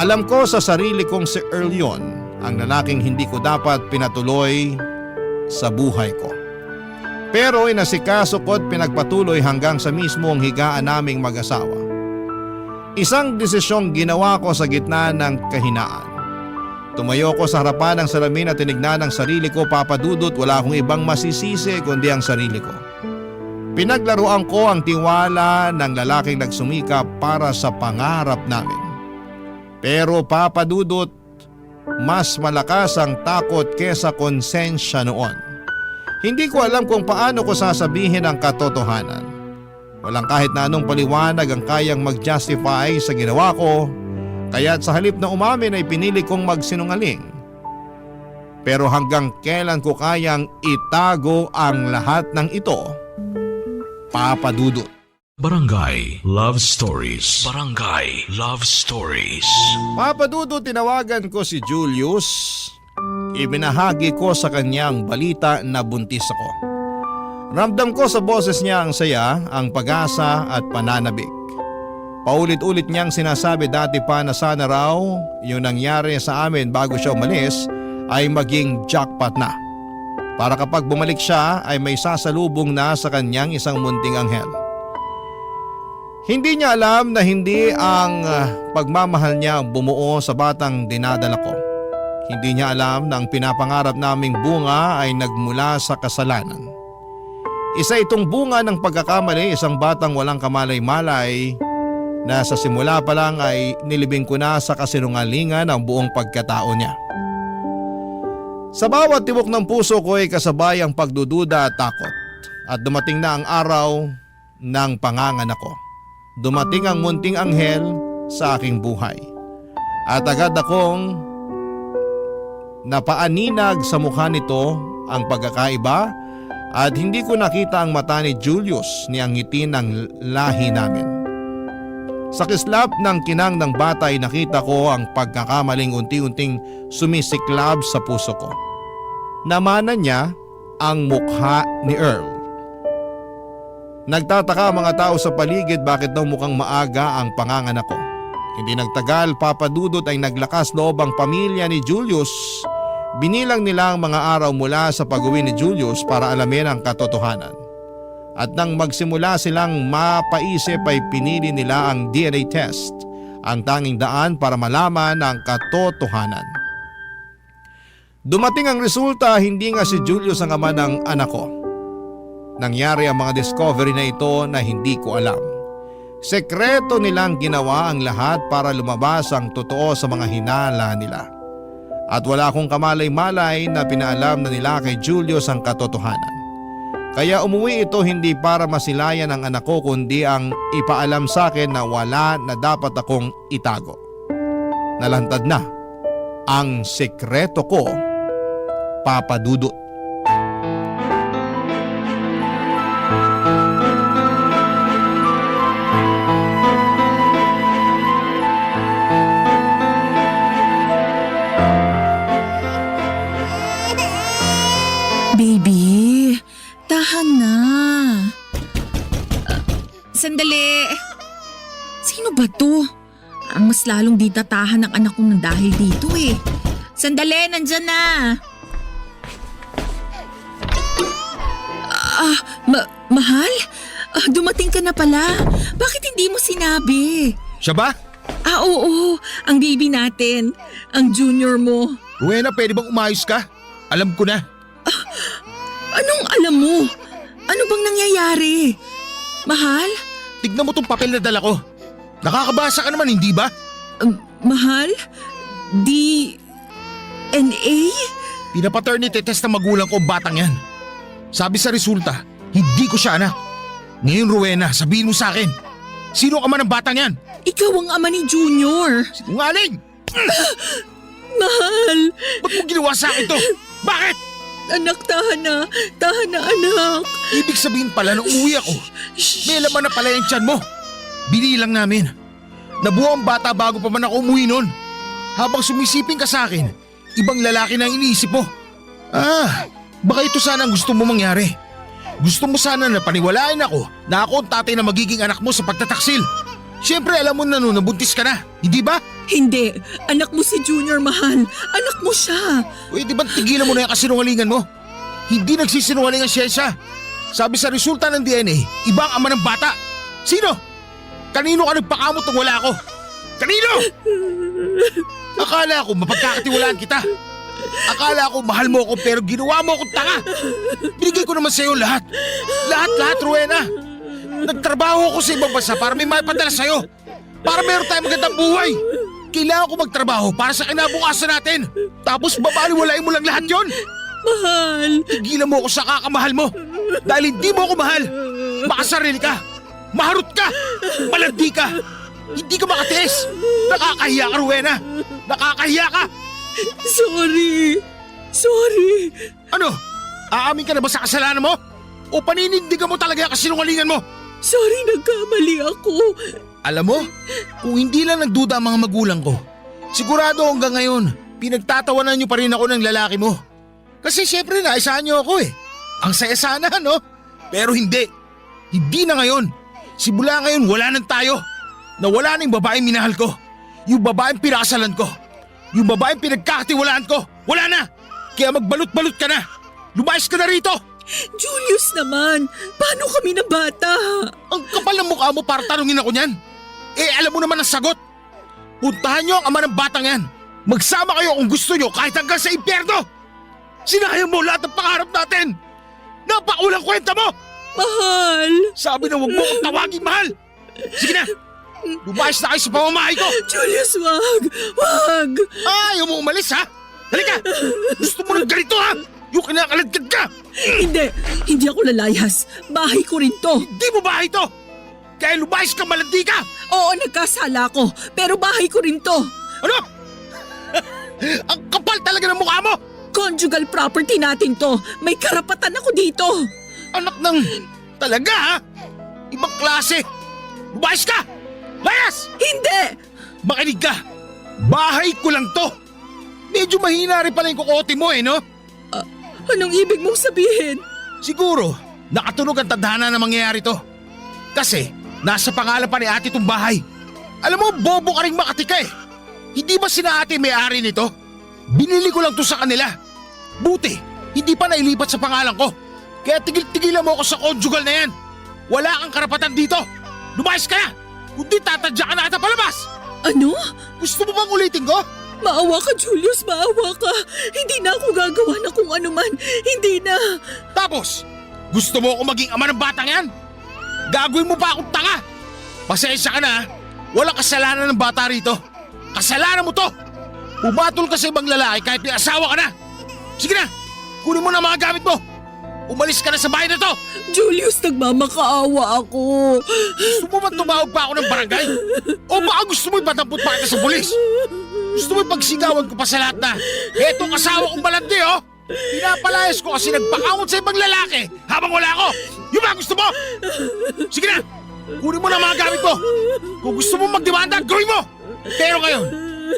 Alam ko sa sarili kong si Earl yun, ang lalaking hindi ko dapat pinatuloy sa buhay ko. Pero inasikaso ko at pinagpatuloy hanggang sa mismong higaan naming mag-asawa. Isang desisyong ginawa ko sa gitna ng kahinaan. Tumayo ko sa harapan ng salamin at tinignan ang sarili ko, Papa Dudut. Wala akong ibang masisisi kundi ang sarili ko. Pinaglaruan ko ang tiwala ng lalaking nagsumikap para sa pangarap namin. Pero Papa Dudut, mas malakas ang takot kesa konsensya noon. Hindi ko alam kung paano ko sasabihin ang katotohanan. Walang kahit na anong paliwanag ang kayang mag-justify sa ginawa ko, kaya't sa halip na umamin ay pinili kong magsinungaling. Pero hanggang kailan ko kayang itago ang lahat ng ito, Papa Dudut? Barangay Love Stories. Barangay Love Stories. Papa Dudut, tinawagan ko si Julius. Ibinahagi ko sa kanyang balita na buntis ako. Ramdam ko sa boses niya ang saya, ang pag-asa at pananabik. Paulit-ulit niyang sinasabi dati pa na sana raw yung nangyari sa amin bago siya umalis ay maging jackpot na. Para kapag bumalik siya ay may sasalubong na sa kanyang isang munting anghel. Hindi niya alam na hindi ang pagmamahal niya ang bumuo sa batang dinadala ko. Hindi niya alam na ang pinapangarap naming bunga ay nagmula sa kasalanan. Isa itong bunga ng pagkakamali, isang batang walang kamalay-malay na sa simula pa lang ay nilibing ko na sa kasinungalingan ang buong pagkatao niya. Sa bawat tibok ng puso ko ay kasabay ang pagdududa at takot. At dumating na ang araw ng panganganak ko. Dumating ang munting anghel sa aking buhay. At agad akong napaaninag sa mukha nito ang pagkakaiba at hindi ko nakita ang mata ni Julius ni ang ngiti ng lahi namin. Sa kislap ng kinang ng bata ay nakita ko ang pagkakamaling unti-unting sumisiklab sa puso ko. Namanan niya ang mukha ni Earl. Nagtataka ang mga tao sa paligid bakit daw mukhang maaga ang panganganak ko. Hindi nagtagal, Papa Dudut, ay naglakas loob ang pamilya ni Julius. Binilang nila ang mga araw mula sa pag-uwi ni Julius para alamin ang katotohanan. At nang magsimula silang mapaisip ay pinili nila ang DNA test, ang tanging daan para malaman ang katotohanan. Dumating ang resulta, hindi nga si Julius ang ama ng anak ko. Nangyari ang mga discovery na ito na hindi ko alam. Sekreto nilang ginawa ang lahat para lumabas ang totoo sa mga hinala nila. At wala akong kamalay-malay na pinaalam na nila kay Julius ang katotohanan. Kaya umuwi ito hindi para masilayan ang anak ko kundi ang ipaalam sa akin na wala na dapat akong itago. Nalantad na ang sekreto ko, Papa Dudut. Baby, tahan na. Sandali. Sino ba to? Ang mas lalong di tatahan ng anak ko ng dahil dito eh. Sandali, nandyan na. Mahal? Dumating ka na pala. Bakit hindi mo sinabi? Siya ba? Oo. Ang baby natin. Ang junior mo. Rowena, pwede bang umayos ka? Alam ko na. Anong alam mo? Ano bang nangyayari? Mahal? Tignan mo tong papel na dala ko. Nakakabasa ka naman, hindi ba? Mahal? DNA? Pinapaternity test ng magulang ko ang batang yan. Sabi sa resulta, hindi ko siya anak. Ngayon, Rowena, sabihin mo sa akin, sino ang ama ng batang yan? Ikaw ang ama ni Junior. Sinungaling! Mahal! Ba't mo ginawa sa akin to? Bakit? Anak, tahan na. Tahan na, anak. Ibig sabihin pala nung umuwi ako, may laman na pala yung tiyan mo. Binilang namin. Nabuo ang bata bago pa man ako umuwi nun. Habang sumisiping ka sa akin, ibang lalaki na ang iniisip mo. Baka ito sana ang gusto mo mangyari. Gusto mo sana na paniwalain ako na ako ang tatay na magiging anak mo sa pagtataksil. Siyempre alam mo na nun, nabuntis ka na, hindi ba? Hindi. Anak mo si Junior, mahal. Anak mo siya. Pwede ba tigilan mo na yung kasinungalingan mo? Hindi nagsisinungaling ang siyensya. Sabi sa resulta ng DNA, iba ang ama ng bata. Sino? Kanino ka nagpakamot nung wala ako? Kanino? Akala ko mapagkakatiwalaan kita. Akala ko mahal mo ako pero ginawa mo akong tanga. Binigay ko naman sa'yo lahat. Lahat, Rowena. Nagtrabaho ako sa ibang bansa para may maipadala sa'yo. Para meron tayong magandang buhay. Kailangan ko magtrabaho para sa kinabukasan natin. Tapos babaliwalain mo lang lahat yon. Mahal. Tigilan mo ako sa kakamahal mo. Dahil hindi mo ako mahal. Makasarili ka. Maharot ka. Malandi ka. Hindi ka makatiis. Nakakahiya ka, Rowena. Nakakahiya ka. Sorry. Ano? Aamin ka na ba sa kasalanan mo? O paninindigan mo talaga ang kasinungalingan mo? Sorry, nagkamali ako. Alam mo, kung hindi lang nagduda ang mga magulang ko, sigurado hanggang ngayon, pinagtatawanan niyo pa rin ako ng lalaki mo. Kasi syempre naisahan niyo ako eh. Ang saya sana, no? Pero hindi. Hindi na ngayon. Simula ngayon wala nang tayo. Nawala na yung babaeng minahal ko. Yung babaeng pinakasalan ko. Yung babaeng pinagkakatiwalaan ko. Wala na. Kaya magbalot-balot ka na. Lumayas ka na rito. Julius naman, paano kami na bata? Ang kapal ng mukha mo para tanungin ako niyan. Alam mo naman ang sagot. Puntahan niyo ang ama ng batang yan. Magsama kayo kung gusto niyo kahit hanggang sa impyerno. Sinayang mo lahat ng pangarap natin. Napakulang kwenta mo. Mahal. Sabi na huwag mo akong tawagin mahal. Sige na. Lumayas na kayo sa pamamahay ko. Julius, wag. Ayaw mo umalis ha? Halika. Gusto mo ng ganito ha? Yung kinakaladkad ka. Hindi ako lalayas. Bahay ko rin to. Hindi mo bahay to. Kaya lumayas ka, malandi ka. Oo, nagkasala ko. Pero bahay ko rin to. Ano? Ang kapal talaga ng mukha mo. Conjugal property natin to. May karapatan ako dito. Anak ng... Talaga ha? Ibang klase. Lumayas ka! Layas! Hindi! Makinig ka! Bahay ko lang to! Medyo mahina rin pala yung kukote mo no? Anong ibig mong sabihin? Siguro, nakatunog ang tadhana na mangyayari to. Kasi, nasa pangalan pa ni ate itong bahay. Alam mo, bobo ka rin Makati ka eh. Hindi ba sina ate may-ari nito? Binili ko lang to sa kanila. Buti, hindi pa nailipat sa pangalan ko. Kaya tigil-tigilan mo ako sa conjugal na yan. Wala kang karapatan dito. Lumayas ka na! Kundi tatadya ka na ata palabas! Ano? Gusto mo bang ulitin ko? Maawa ka, Julius, maawa ka. Hindi na ako gagawa na kung ano man. Hindi na. Tapos, gusto mo ako maging ama ng batang yan? Gagawin mo pa akong tanga! Pasensya ka na ha. Walang kasalanan ng bata rito. Kasalanan mo to! Pumatol ka sa ibang lalaki kahit may asawa ka na! Sige na! Kunin mo na mga gamit mo! Umalis ka na sa bahay na to! Julius, nagmamakaawa ako. Gusto mo ba tumawag pa ako ng barangay? O baka gusto mo ipatampot pa kita sa pulis? Gusto mo ipagsigawan ko pa sa lahat na etong asawa kong balandi Pinapalayas ko kasi nagpakamot sa ibang lalaki habang wala ako! Yung ba gusto mo? Sige na! Kunin mo na mga gamit mo! Kung gusto mo magdemanda, gawin mo! Pero ngayon,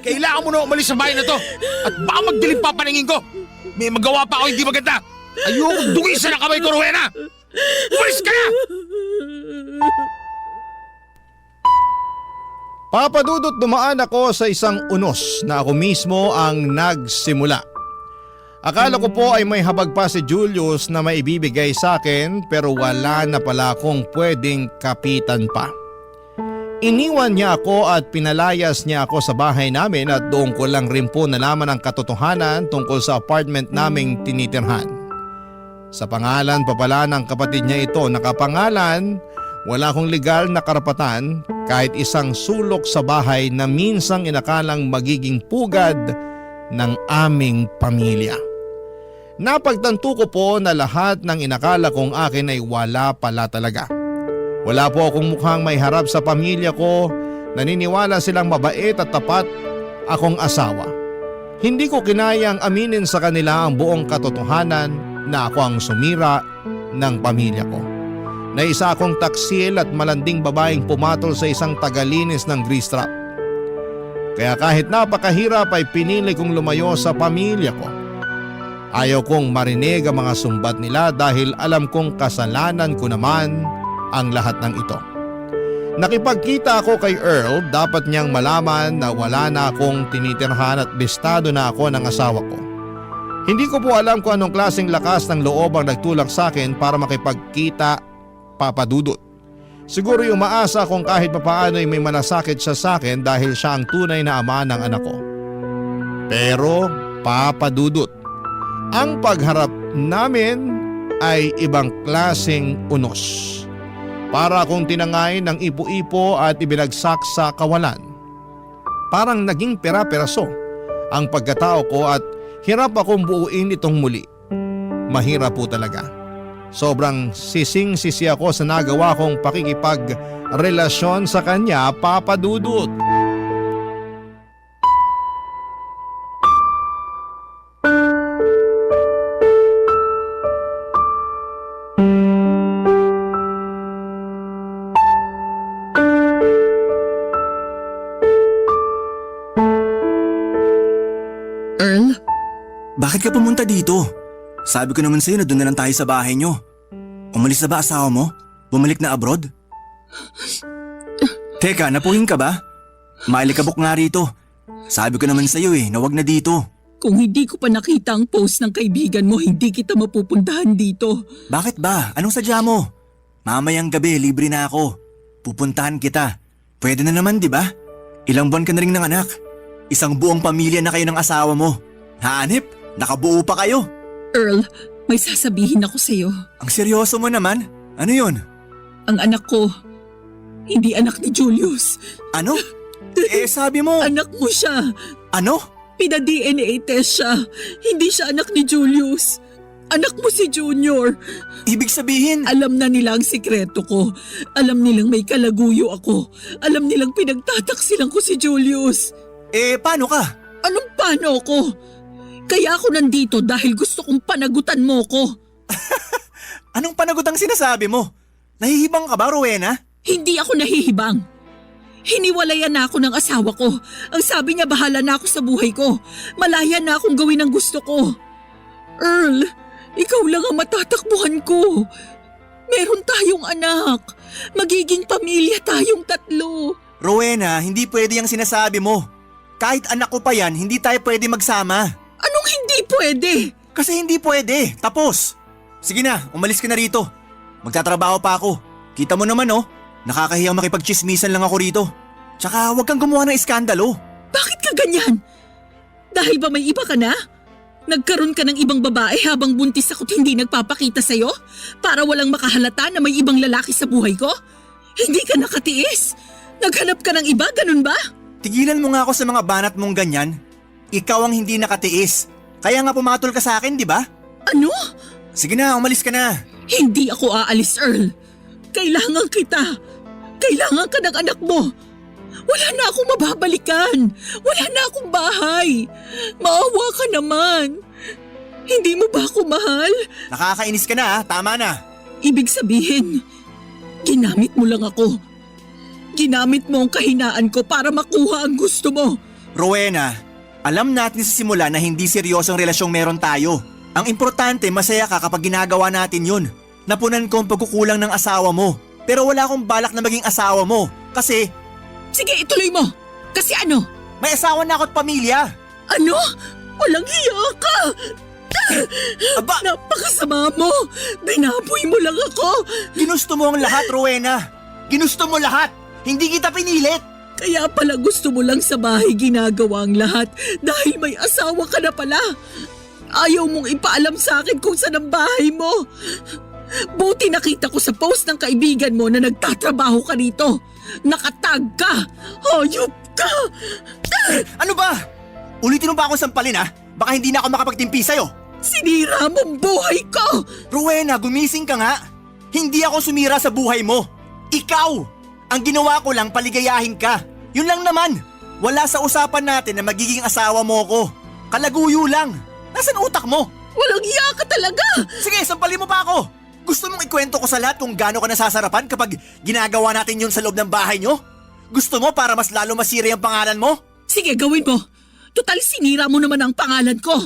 kailangan mo na umalis sa bahay na to at baka magdilim pa paningin ko! May magawa pa ako hindi maganda! Ayoko dungisan ang kamay ko, Rowena! Umalis ka na! Papadudot dumaan ako sa isang unos na ako mismo ang nagsimula. Akala ko po ay may habag pa si Julius na maibibigay sa akin pero wala na pala akong pwedeng kapitan pa. Iniwan niya ako at pinalayas niya ako sa bahay namin at doon ko lang rin po nalaman ang katotohanan tungkol sa apartment naming tinitirhan. Sa pangalan pa pala ng kapatid niya ito nakapangalan, wala akong legal na karapatan kahit isang sulok sa bahay na minsang inakalang magiging pugad ng aming pamilya. Napagtanto ko po na lahat ng inakala kong akin ay wala pala talaga. Wala po akong mukhang may harap sa pamilya ko, naniniwala silang mabait at tapat akong asawa. Hindi ko kinayang aminin sa kanila ang buong katotohanan na ako ang sumira ng pamilya ko. Na isa akong taksil at malanding babaeng pumatol sa isang tagalinis ng grease trap. Kaya kahit napakahirap ay pinili kong lumayo sa pamilya ko. Ayaw kong marinig ang mga sumbat nila dahil alam kong kasalanan ko naman ang lahat ng ito. Nakipagkita ako kay Earl, dapat niyang malaman na wala na akong tinitirhan at bistado na ako ng asawa ko. Hindi ko po alam kung anong klaseng lakas ng loob ang nagtulak sa akin para makipagkita, Papadudot. Siguro yung maasa kung kahit papaano ay may malasakit siya sa akin dahil siya ang tunay na ama ng anak ko. Pero Papadudot, ang pagharap namin ay ibang klaseng unos. Para akong tinangay ng ipo-ipo at ibinagsak sa kawalan. Parang naging pera-peraso ang pagkatao ko at hirap akong buuin itong muli. Mahirap po talaga. Sobrang sising-sisi ako sa nagawa kong pakikipagrelasyon sa kanya, Papadudot. Earl? Bakit ka pumunta dito? Sabi ko naman sa'yo na doon na lang tayo sa bahay nyo. Umalis na ba asawa mo? Bumalik na abroad? Teka, napuhin ka ba? Mailikabok nga rito. Sabi ko naman sa'yo na wag na dito. Kung hindi ko pa nakita ang post ng kaibigan mo, hindi kita mapupuntahan dito. Bakit ba? Anong sadya mo? Mamayang gabi, libre na ako. Pupuntahan kita. Pwede na naman, di ba? Ilang buwan ka na rin ng anak. Isang buong pamilya na kayo ng asawa mo. Hanip, nakabuo pa kayo. Earl, may sasabihin ako sa'yo. Ang seryoso mo naman. Ano yun? Ang anak ko, hindi anak ni Julius. Ano? Sabi mo. Anak mo siya. Ano? Pina-DNA test siya. Hindi siya anak ni Julius. Anak mo si Junior. Ibig sabihin… Alam na nila ang sikreto ko. Alam nilang may kalaguyo ako. Alam nilang pinagtataksilan ko si Julius. Paano ka? Anong paano ko? Kaya ako nandito dahil gusto kong panagutan mo ko. Anong panagutang sinasabi mo? Nahihibang ka ba, Rowena? Hindi ako nahihibang. Hiniwalayan na ako ng asawa ko. Ang sabi niya bahala na ako sa buhay ko. Malaya na akong gawin ang gusto ko. Earl, ikaw lang ang matatakbuhan ko. Meron tayong anak. Magiging pamilya tayong 3. Rowena, hindi pwede yung sinasabi mo. Kahit anak ko pa yan, hindi tayo pwede magsama. Anong hindi pwede? Kasi hindi pwede. Tapos. Sige na, umalis ka na rito. Magtatrabaho pa ako. Kita mo naman oh, nakakahiyang makipagchismisan lang ako rito. Tsaka huwag kang gumawa ng iskandalo. Bakit ka ganyan? Dahil ba may iba ka na? Nagkaroon ka ng ibang babae habang buntis ako't hindi nagpapakita sa'yo? Para walang makahalata na may ibang lalaki sa buhay ko? Hindi ka nakatiis? Naghanap ka ng iba, ganun ba? Tigilan mo nga ako sa mga banat mong ganyan. Ikaw ang hindi nakatiis. Kaya nga pumatol ka sa akin, di ba? Ano? Sige na, umalis ka na. Hindi ako aalis, Earl. Kailangan kita. Kailangan ka ng anak mo. Wala na akong mababalikan. Wala na akong bahay. Maawa ka naman. Hindi mo ba ako mahal? Nakakainis ka na, tama na. Ibig sabihin, ginamit mo lang ako. Ginamit mo ang kahinaan ko para makuha ang gusto mo. Rowena, alam natin sa simula na hindi seryosong relasyong meron tayo. Ang importante, masaya ka kapag ginagawa natin yun. Napunan ko ang pagkukulang ng asawa mo. Pero wala akong balak na maging asawa mo. Kasi… Sige, ituloy mo. Kasi ano? May asawa na ako at pamilya. Ano? Walang hiya ka! Aba, Napakasama mo! Binaboy mo lang ako! ginusto mo ang lahat, Rowena. Ginusto mo lahat. Hindi kita pinilit. Kaya pala gusto mo lang sa bahay ginagawa ang lahat dahil may asawa ka na pala. Ayaw mong ipaalam sa akin kung saan ang bahay mo. Buti nakita ko sa post ng kaibigan mo na nagtatrabaho ka rito. Nakatag ka! Hayop ka! Ano ba? Ulitin mo pa ako sampalin ha? Baka hindi na ako makapagtimpi sa'yo. Sinira mong buhay ko! Rowena, gumising ka nga. Hindi ako sumira sa buhay mo. Ikaw! Ang ginawa ko lang paligayahin ka. Yun lang naman. Wala sa usapan natin na magiging asawa mo ko. Kalaguyo lang. Nasaan utak mo? Walang iya ka talaga! Sige, sampalin mo pa ako. Gusto mong ikwento ko sa lahat kung gaano ka nasasarapan kapag ginagawa natin yun sa loob ng bahay nyo? Gusto mo para mas lalo masira yung pangalan mo? Sige, gawin mo. Total sinira mo naman ang pangalan ko.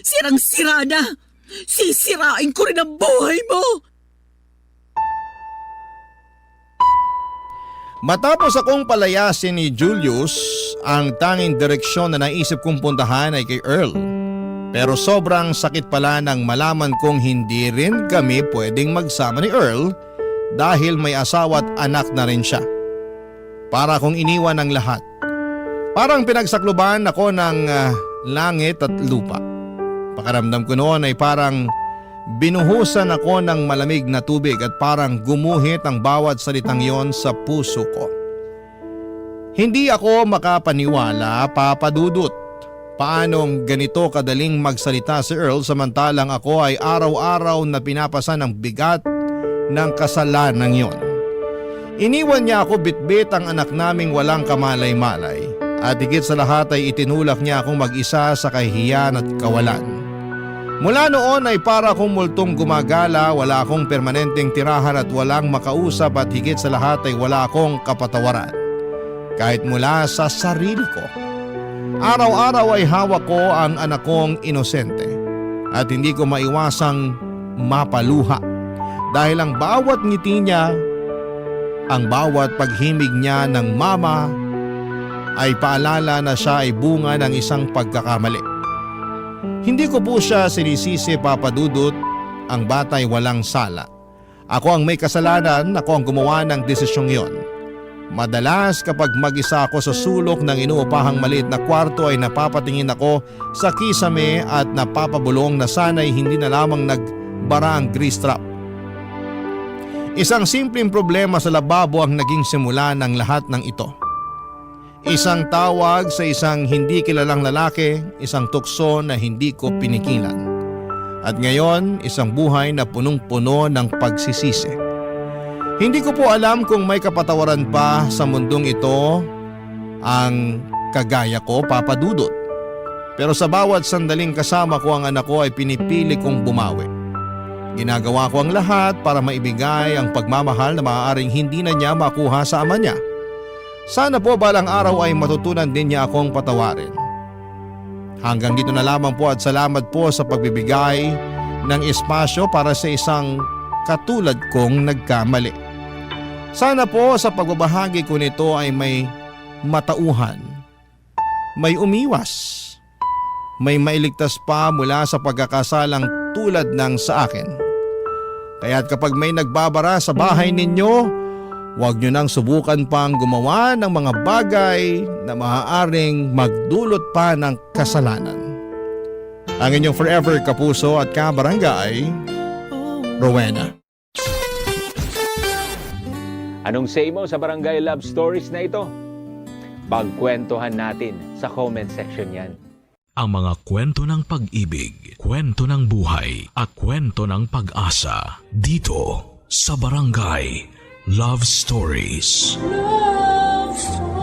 Sirang-sira na. Sisirain ko rin ang buhay mo. Matapos akong palayasin ni Julius, ang tanging direksyon na naisip kong puntahan ay kay Earl. Pero sobrang sakit pala nang malaman kong hindi rin kami pwedeng magsama ni Earl dahil may asawa at anak na rin siya. Para akong iniwan ng lahat. Parang pinagsakluban ako ng langit at lupa. Pakiramdam ko noon ay parang binuhusan ako ng malamig na tubig at parang gumuhit ang bawat salitang yon sa puso ko. Hindi ako makapaniwala, Papa Dudut. Paanong ganito kadaling magsalita si Earl samantalang ako ay araw-araw na pinapasan ng bigat ng kasalanan yon. Iniwan niya ako bitbit ang anak naming walang kamalay-malay at higit sa lahat ay itinulak niya akong mag-isa sa kahihiyan at kawalan. Mula noon ay para akong multong gumagala, wala akong permanenteng tirahan at walang makausap at higit sa lahat ay wala akong kapatawaran. Kahit mula sa sarili ko. Araw-araw ay hawak ko ang anak kong inosente at hindi ko maiwasang mapaluha dahil ang bawat ngiti niya, ang bawat paghimig niya ng mama ay paalala na siya ay bunga ng isang pagkakamali. Hindi ko po siya sinisisi, Papa Dudut, ang bata'y walang sala. Ako ang may kasalanan, ako ang gumawa ng desisyong yon. Madalas kapag mag-isa ako sa sulok ng inuupahang maliit na kwarto ay napapatingin ako sa kisame at napapabulong na sana'y hindi na lamang nagbara ang grease trap. Isang simpleng problema sa lababo ang naging simula ng lahat ng ito. Isang tawag sa isang hindi kilalang lalaki, isang tukso na hindi ko pinikilan. At ngayon, isang buhay na punong-puno ng pagsisisi. Hindi ko po alam kung may kapatawaran pa sa mundong ito ang kagaya ko, Papa Dudut. Pero sa bawat sandaling kasama ko ang anak ko ay pinipili kong bumawi. Ginagawa ko ang lahat para maibigay ang pagmamahal na maaaring hindi na niya makuha sa ama niya. Sana po balang araw ay matutunan din niya akong patawarin. Hanggang dito na lamang po at salamat po sa pagbibigay ng espasyo para sa isang katulad kong nagkamali. Sana po sa pagbabahagi ko nito ay may matauhan, may umiwas, may mailigtas pa mula sa pagkakasalang tulad ng sa akin. Kaya't kapag may nagbabara sa bahay ninyo, huwag nyo nang subukan pang gumawa ng mga bagay na maaaring magdulot pa ng kasalanan. Ang inyong forever kapuso at kabarangay, Rowena. Anong say mo sa Barangay Love Stories na ito? Pagkwentuhan natin sa comment section yan. Ang mga kwento ng pag-ibig, kwento ng buhay at kwento ng pag-asa dito sa Barangay Love Stories. Love Stories.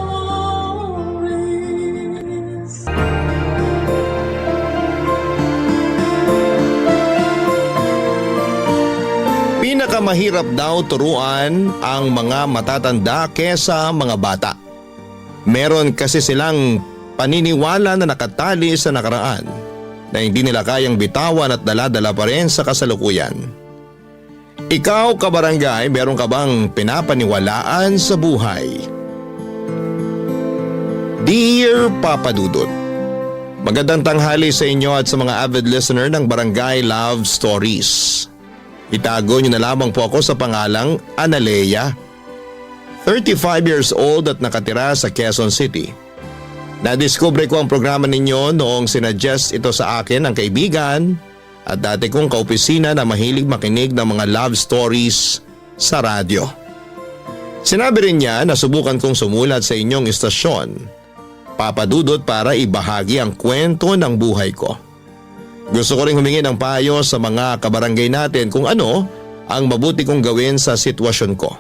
Pinakamahirap daw turuan ang mga matatanda kesa mga bata. Meron kasi silang paniniwala na nakatali sa nakaraan na hindi nila kayang bitawan at dala-dala pa rin sa kasalukuyan. Ikaw, kabarangay, meron ka bang pinapaniwalaan sa buhay? Dear Papa Dudut, magandang tanghali sa inyo at sa mga avid listener ng Barangay Love Stories. Itago niyo na lamang po ako sa pangalang Analea, 35 years old at nakatira sa Quezon City. Nadiskubre ko ang programa ninyo noong sinuggest ito sa akin ng kaibigan at dati kong kaopisina na mahilig makinig ng mga love stories sa radyo. Sinabi rin niya na subukan kong sumulat sa inyong istasyon, Papa Dudut, para ibahagi ang kwento ng buhay ko. Gusto ko rin humingi ng payo sa mga kabarangay natin kung ano ang mabuti kong gawin sa sitwasyon ko.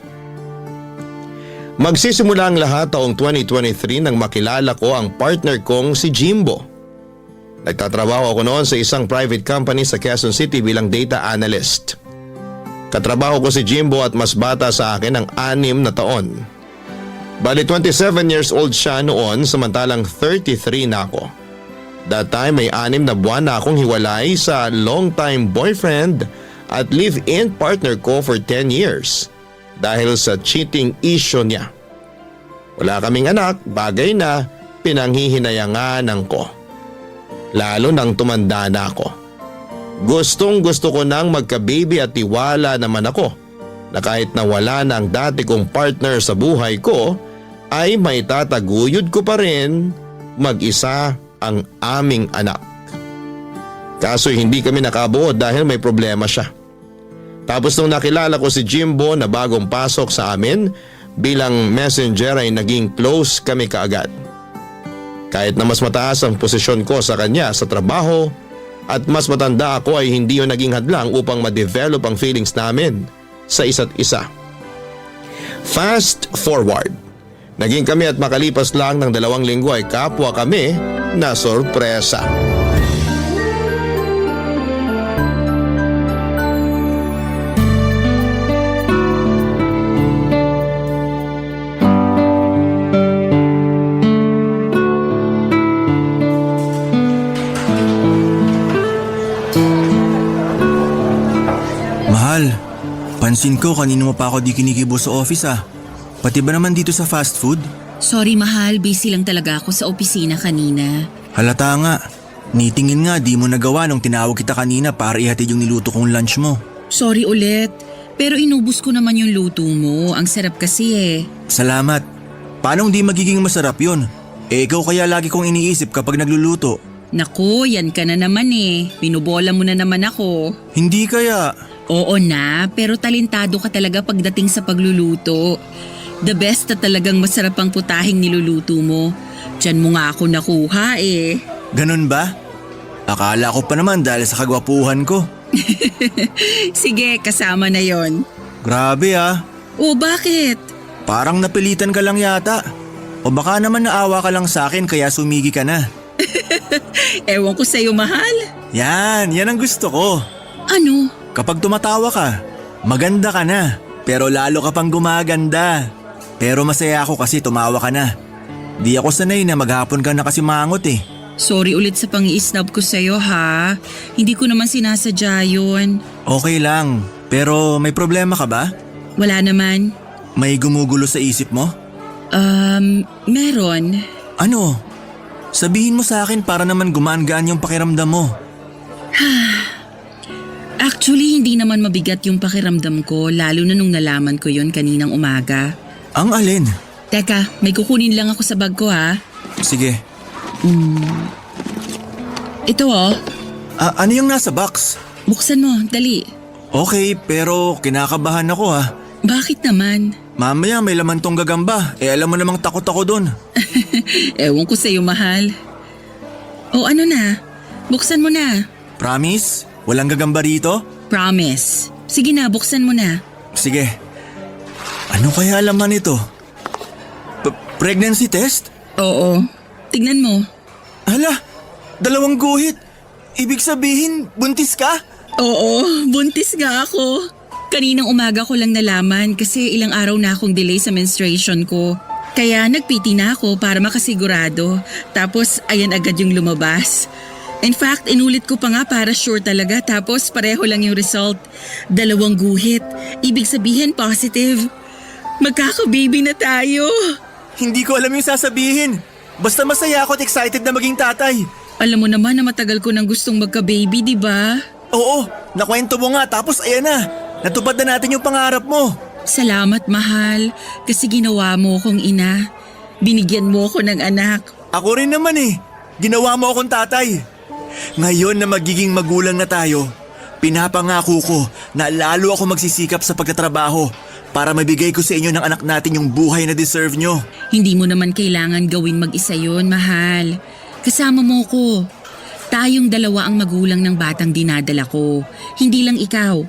Magsisimula ang lahat taong 2023 nang makilala ko ang partner kong si Jimbo. Nagtatrabaho ako noon sa isang private company sa Quezon City bilang data analyst. Katrabaho ko si Jimbo at mas bata sa akin ng 6 na taon. Bali 27 years old siya noon samantalang 33 na ako. That time may 6 na buwan na akong hiwalay sa long-time boyfriend at live-in partner ko for 10 years. Dahil sa cheating issue niya. Wala kaming anak, bagay na pinanghihinayangan ko. Lalo nang tumanda na ako. Gustong gusto ko nang magka-baby at tiwala naman ako na kahit na wala na ang dati kong partner sa buhay ko ay may tataguyod ko pa rin mag-isa ang aming anak. Kaso hindi kami nakabuo dahil may problema siya. Tapos nung nakilala ko si Jimbo na bagong pasok sa amin bilang messenger ay naging close kami kaagad. Kahit na mas mataas ang posisyon ko sa kanya sa trabaho at mas matanda ako ay hindi yun naging hadlang upang ma-develop ang feelings namin sa isa't isa. Fast forward. Naging kami at makalipas lang ng 2 linggo ay kapwa kami na sorpresa. Pansin ko kanino mo pa ako di kinikibo sa office ah. Pati ba naman dito sa fast food? Sorry mahal, busy lang talaga ako sa opisina kanina. Halata nga. Nitingin nga di mo nagawa nung tinawag kita kanina para ihatid yung niluto kong lunch mo. Sorry ulit, pero inubos ko naman yung luto mo. Ang sarap kasi eh. Salamat. Paano di magiging masarap yun? Ikaw kaya lagi kong iniisip kapag nagluluto. Naku, yan ka na naman eh. Pinubola mo na naman ako. Hindi kaya. Oo na, pero talentado ka talaga pagdating sa pagluluto. The best na talagang masarap ang putahing niluluto mo. Diyan mo nga ako nakuha eh. Ganun ba? Akala ko pa naman dahil sa kagwapuhan ko. Sige, kasama na yon. Grabe ah. O bakit? Parang napilitan ka lang yata. O baka naman naawa ka lang sa akin kaya sumigi ka na. Ewan ko sa'yo, mahal. Yan ang gusto ko. Ano? Kapag tumatawa ka, maganda ka na. Pero lalo ka pang gumaganda. Pero masaya ako kasi tumawa ka na. Di ako sanay na maghapon ka na kasi mangot eh. Sorry ulit sa pang-i-snub ko sa'yo ha. Hindi ko naman sinasadya yun. Okay lang, pero may problema ka ba? Wala naman. May gumugulo sa isip mo? Meron. Ano? Sabihin mo sa akin para naman gumaan-gaan yung pakiramdam mo. Actually, hindi naman mabigat yung pakiramdam ko, lalo na nung nalaman ko yun kaninang umaga. Ang alin? Teka, may kukunin lang ako sa bag ko ha. Sige. Ito oh, Ano yung nasa box? buksan mo, dali. Okay, pero kinakabahan ako ha. Bakit naman? Mamaya may laman tong gagamba. Alam mo namang takot ako dun. Ewan ko sa'yo, mahal. O ano na? Buksan mo na. Promise? Walang gagamba rito? Promise. Sige na, buksan mo na. Sige. Ano kaya laman ito? Pregnancy test? Oo. Tignan mo. Hala, 2 guhit. Ibig sabihin, buntis ka? Oo, buntis nga ako. Kaninang umaga ko lang nalaman kasi ilang araw na akong delay sa menstruation ko. Kaya nagpiti na ako para makasigurado. Tapos ayan agad yung lumabas. In fact, inulit ko pa nga para sure talaga tapos pareho lang yung result. 2 guhit. Ibig sabihin positive. Magkaka-baby na tayo. Hindi ko alam yung sasabihin. Basta masaya ako at excited na maging tatay. Alam mo naman na matagal ko nang gustong magka-baby, di ba? Oo, nakwento mo nga tapos ayan na. Natupad na natin yung pangarap mo. Salamat, mahal. Kasi ginawa mo akong ina. Binigyan mo ako ng anak. Ako rin naman eh. Ginawa mo akong tatay. Ngayon na magiging magulang na tayo, pinapangako ko na lalo ako magsisikap sa pagtatrabaho para mabigay ko sa inyo ng anak natin yung buhay na deserve nyo. Hindi mo naman kailangan gawin mag-isa yun, mahal. Kasama mo ko. Tayong 2 ang magulang ng batang dinadala ko. Hindi lang ikaw.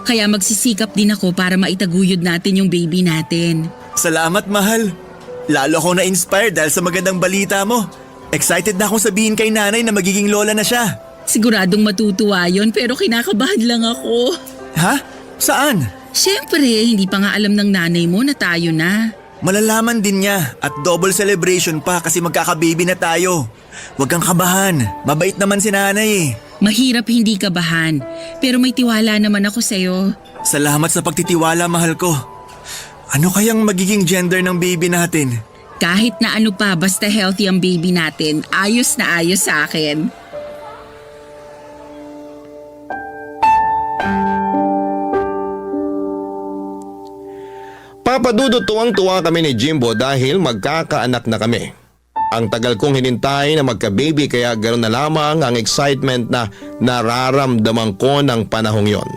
Kaya magsisikap din ako para maitaguyod natin yung baby natin. Salamat, mahal. Lalo ako na-inspired dahil sa magandang balita mo. Excited na akong sabihin kay nanay na magiging lola na siya. Siguradong matutuwa yon pero kinakabahan lang ako. Ha? Saan? Siyempre, hindi pa nga alam ng nanay mo na tayo na. Malalaman din niya at double celebration pa kasi magkakababy na tayo. Huwag kang kabahan. Mabait naman si nanay eh. Mahirap hindi kabahan, pero may tiwala naman ako sa'yo. Salamat sa pagtitiwala, mahal ko. Ano kayang magiging gender ng baby natin? Kahit na ano pa, basta healthy ang baby natin, ayos na ayos sa akin. Papadudot tuwang-tuwa kami ni Jimbo dahil magkakaanak na kami. Ang tagal kong hinintay na magka-baby kaya ganoon na lamang ang excitement na nararamdaman ko ng panahong yon.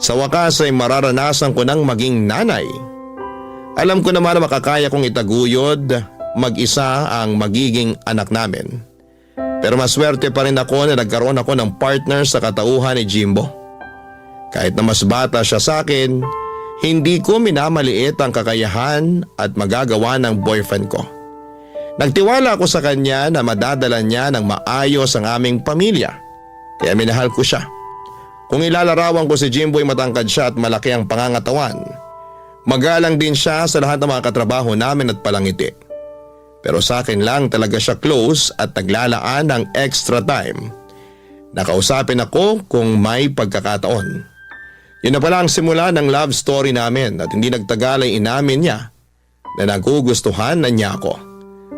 Sa wakas ay mararanasan ko ng maging nanay. Alam ko naman na makakaya kong itaguyod mag-isa ang magiging anak namin. Pero maswerte pa rin ako na nagkaroon ako ng partner sa katauhan ni Jimbo. Kahit na mas bata siya sa akin, hindi ko minamaliit ang kakayahan at magagawa ng boyfriend ko. Nagtiwala ako sa kanya na madadala niya ng maayos ang aming pamilya. Kaya minahal ko siya. Kung ilalarawan ko si Jimboy matangkad siya at malaki ang pangangatawan, magalang din siya sa lahat ng mga katrabaho namin at palangiti. Pero sa akin lang talaga siya close at naglalaan ng extra time. Nakausapin ako kung may pagkakataon. Yun na pala ang simula ng love story namin at hindi nagtagal ay inamin niya na nagugustuhan na niya ako.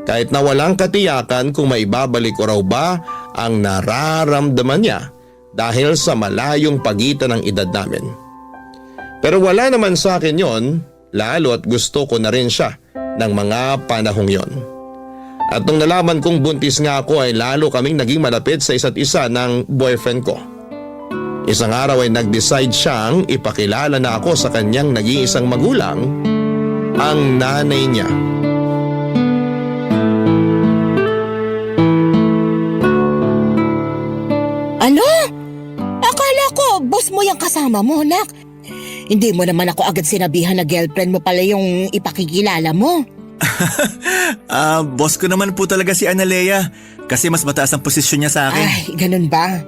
Kahit na walang katiyakan kung maibabalik ko raw ba ang nararamdaman niya dahil sa malayong pagitan ng edad namin. Pero wala naman sa akin yon, lalo at gusto ko na rin siya ng mga panahong yon. At nung nalaman kong buntis nga ako ay lalo kaming naging malapit sa isa't isa ng boyfriend ko. Isang araw ay nag-decide siyang ipakilala na ako sa kanyang nag-iisang magulang, ang nanay niya. Ano? Akala ko, boss mo yung kasama mo, nak. Hindi mo naman ako agad sinabihan na girlfriend mo pala yung ipakikilala mo. Boss ko naman po talaga si Analea kasi mas mataas ang posisyon niya sa akin. Ay, ganun ba?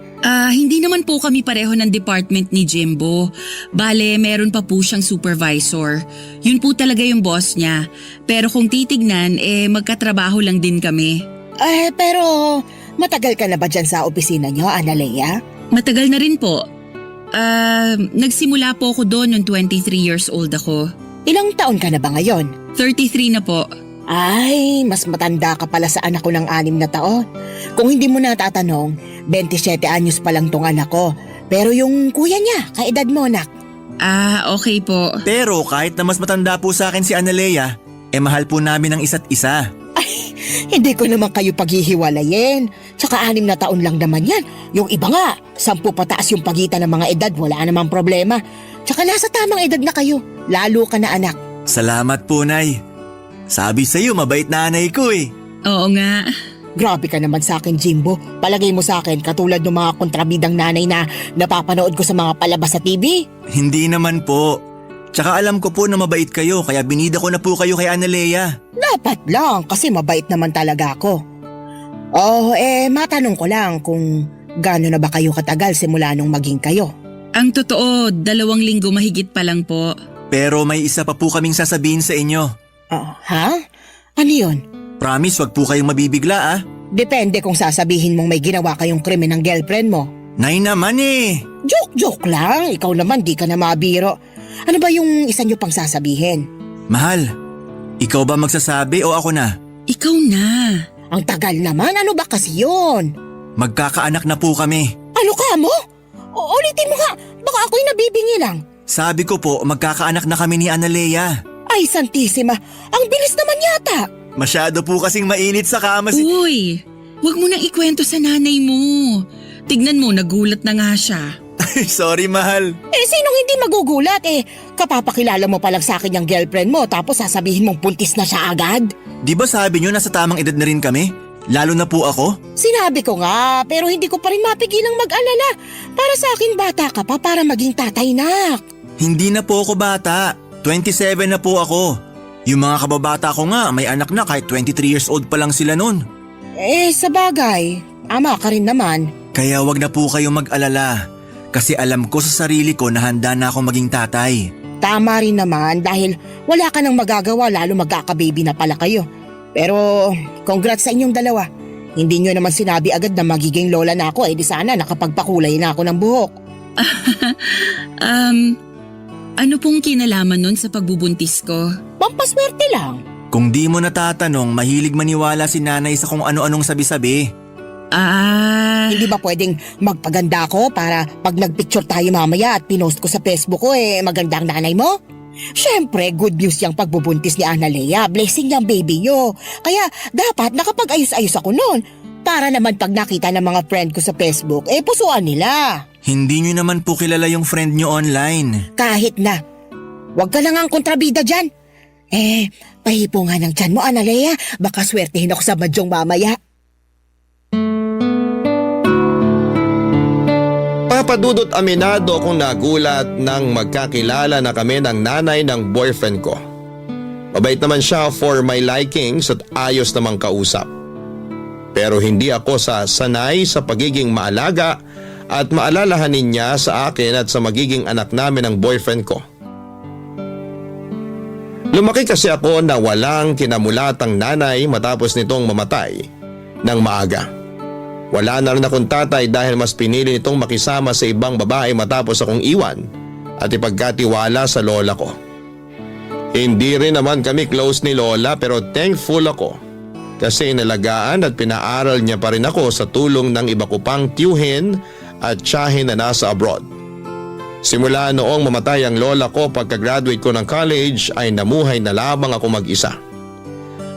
Hindi naman po kami pareho ng department ni Jimbo. Bale, meron pa po siyang supervisor. Yun po talaga yung boss niya. Pero kung titignan, magkatrabaho lang din kami. Pero matagal ka na ba dyan sa opisina niyo, Analea? Matagal na rin po. Nagsimula po ako doon nung 23 years old ako. Ilang taon ka na ba ngayon? 33 na po. Ay, mas matanda ka pala sa anak ko ng 6 na taon. Kung hindi mo natatanong, 27 anyos pa lang tong anak ko. Pero yung kuya niya, kaedad mo, nak. Okay po. Pero kahit na mas matanda po sa akin si Analea, mahal po namin ang isa't isa. Hindi ko naman kayo paghihiwalayin. Tsaka 6 na taon lang naman yan. Yung iba nga, 10 pataas yung pagitan ng mga edad, wala namang problema. Tsaka nasa tamang edad na kayo, lalo ka na anak. Salamat po, Nay. Sabi sa'yo, mabait na nanay ko eh. Oo nga. Grabe ka naman sa akin, Jimbo. Palagay mo sa akin katulad ng mga kontrabidang nanay na napapanood ko sa mga palabas sa TV. Hindi naman po. Tsaka alam ko po na mabait kayo kaya binida ko na po kayo kay Analea. Dapat lang kasi mabait naman talaga ako. Matanong ko lang kung gaano na ba kayo katagal simula nung maging kayo? Ang totoo, 2 linggo mahigit pa lang po. Pero may isa pa po kaming sasabihin sa inyo. Ha? Ano yun? Promise, wag po kayong mabibigla Depende kung sasabihin mong may ginawa kayong krimen ng girlfriend mo. Nay naman eh. Joke lang. Ikaw naman di ka na mabiro. Ano ba yung isa nyo pang sasabihin? Mahal, ikaw ba magsasabi o ako na? Ikaw na. Ang tagal naman. Ano ba kasi yun? Magkakaanak na po kami. Ano ka mo? Ulitin mo nga. Baka ako'y nabibingi lang. Sabi ko po, magkakaanak na kami ni Analea. Ay, Santissima. Ang bilis naman yata. Masyado po kasing mainit sa kama si... Uy, wag mo nang ikwento sa nanay mo. Tignan mo, nagulat na nga siya. Sorry, mahal. Sinong hindi magugulat kapapakilala mo pa lang sa akin yung girlfriend mo tapos sasabihin mong buntis na siya agad? Di ba sabi nyo nasa tamang edad na rin kami? Lalo na po ako? Sinabi ko nga, pero hindi ko pa rin mapigilang mag-alala. Para sa akin bata ka pa para maging tatay, nak. Hindi na po ako bata. 27 na po ako. Yung mga kababata ko nga may anak na kahit 23 years old pa lang sila nun. Sa bagay, ama ka rin naman. Kaya wag na po kayong mag-alala. Kasi alam ko sa sarili ko na handa na akong maging tatay. Tama rin naman dahil wala ka nang magagawa lalo magkakababy na pala kayo. Pero congrats sa inyong dalawa. Hindi nyo naman sinabi agad na magiging lola na ako di sana nakapagpakulay na ako ng buhok. Ano pong kinalaman nun sa pagbubuntis ko? Pampaswerte lang. Kung di mo natatanong, mahilig maniwala si nanay sa kung ano-anong sabi-sabi. Hindi ba pwedeng magpaganda ko para pag nagpicture tayo mamaya at pinost ko sa Facebook ko maganda ang nanay mo? Siyempre, good news yung pagbubuntis ni Analea. Blessing yung baby nyo. Kaya dapat nakapag-ayos-ayos ako noon. Para naman pag nakita ng mga friend ko sa Facebook, pusuan nila. Hindi nyo naman po kilala yung friend nyo online. Kahit na. Huwag ka lang ang kontrabida dyan. Pahipo nga ng tiyan mo, Analea. Baka swertehin ako sa badyong mamaya. Papadudot aminado akong nagulat nang magkakilala na kami ng nanay ng boyfriend ko. Mabait naman siya for my likings at ayos namang kausap. Pero hindi ako sanay sa pagiging maalaga at maalalahanin niya sa akin at sa magiging anak namin ng boyfriend ko. Lumaki kasi ako na walang kinamulatang nanay matapos nitong mamatay ng maaga. Wala na rin akong tatay dahil mas pinili nitong makisama sa ibang babae matapos akong iwan at ipagkatiwala sa lola ko. Hindi rin naman kami close ni lola pero thankful ako kasi inalagaan at pinaaral niya pa rin ako sa tulong ng iba ko pang tiyuhin at tiyahin na nasa abroad. Simula noong mamatay ang lola ko pagka-graduate ko ng college ay namuhay na lamang ako mag-isa.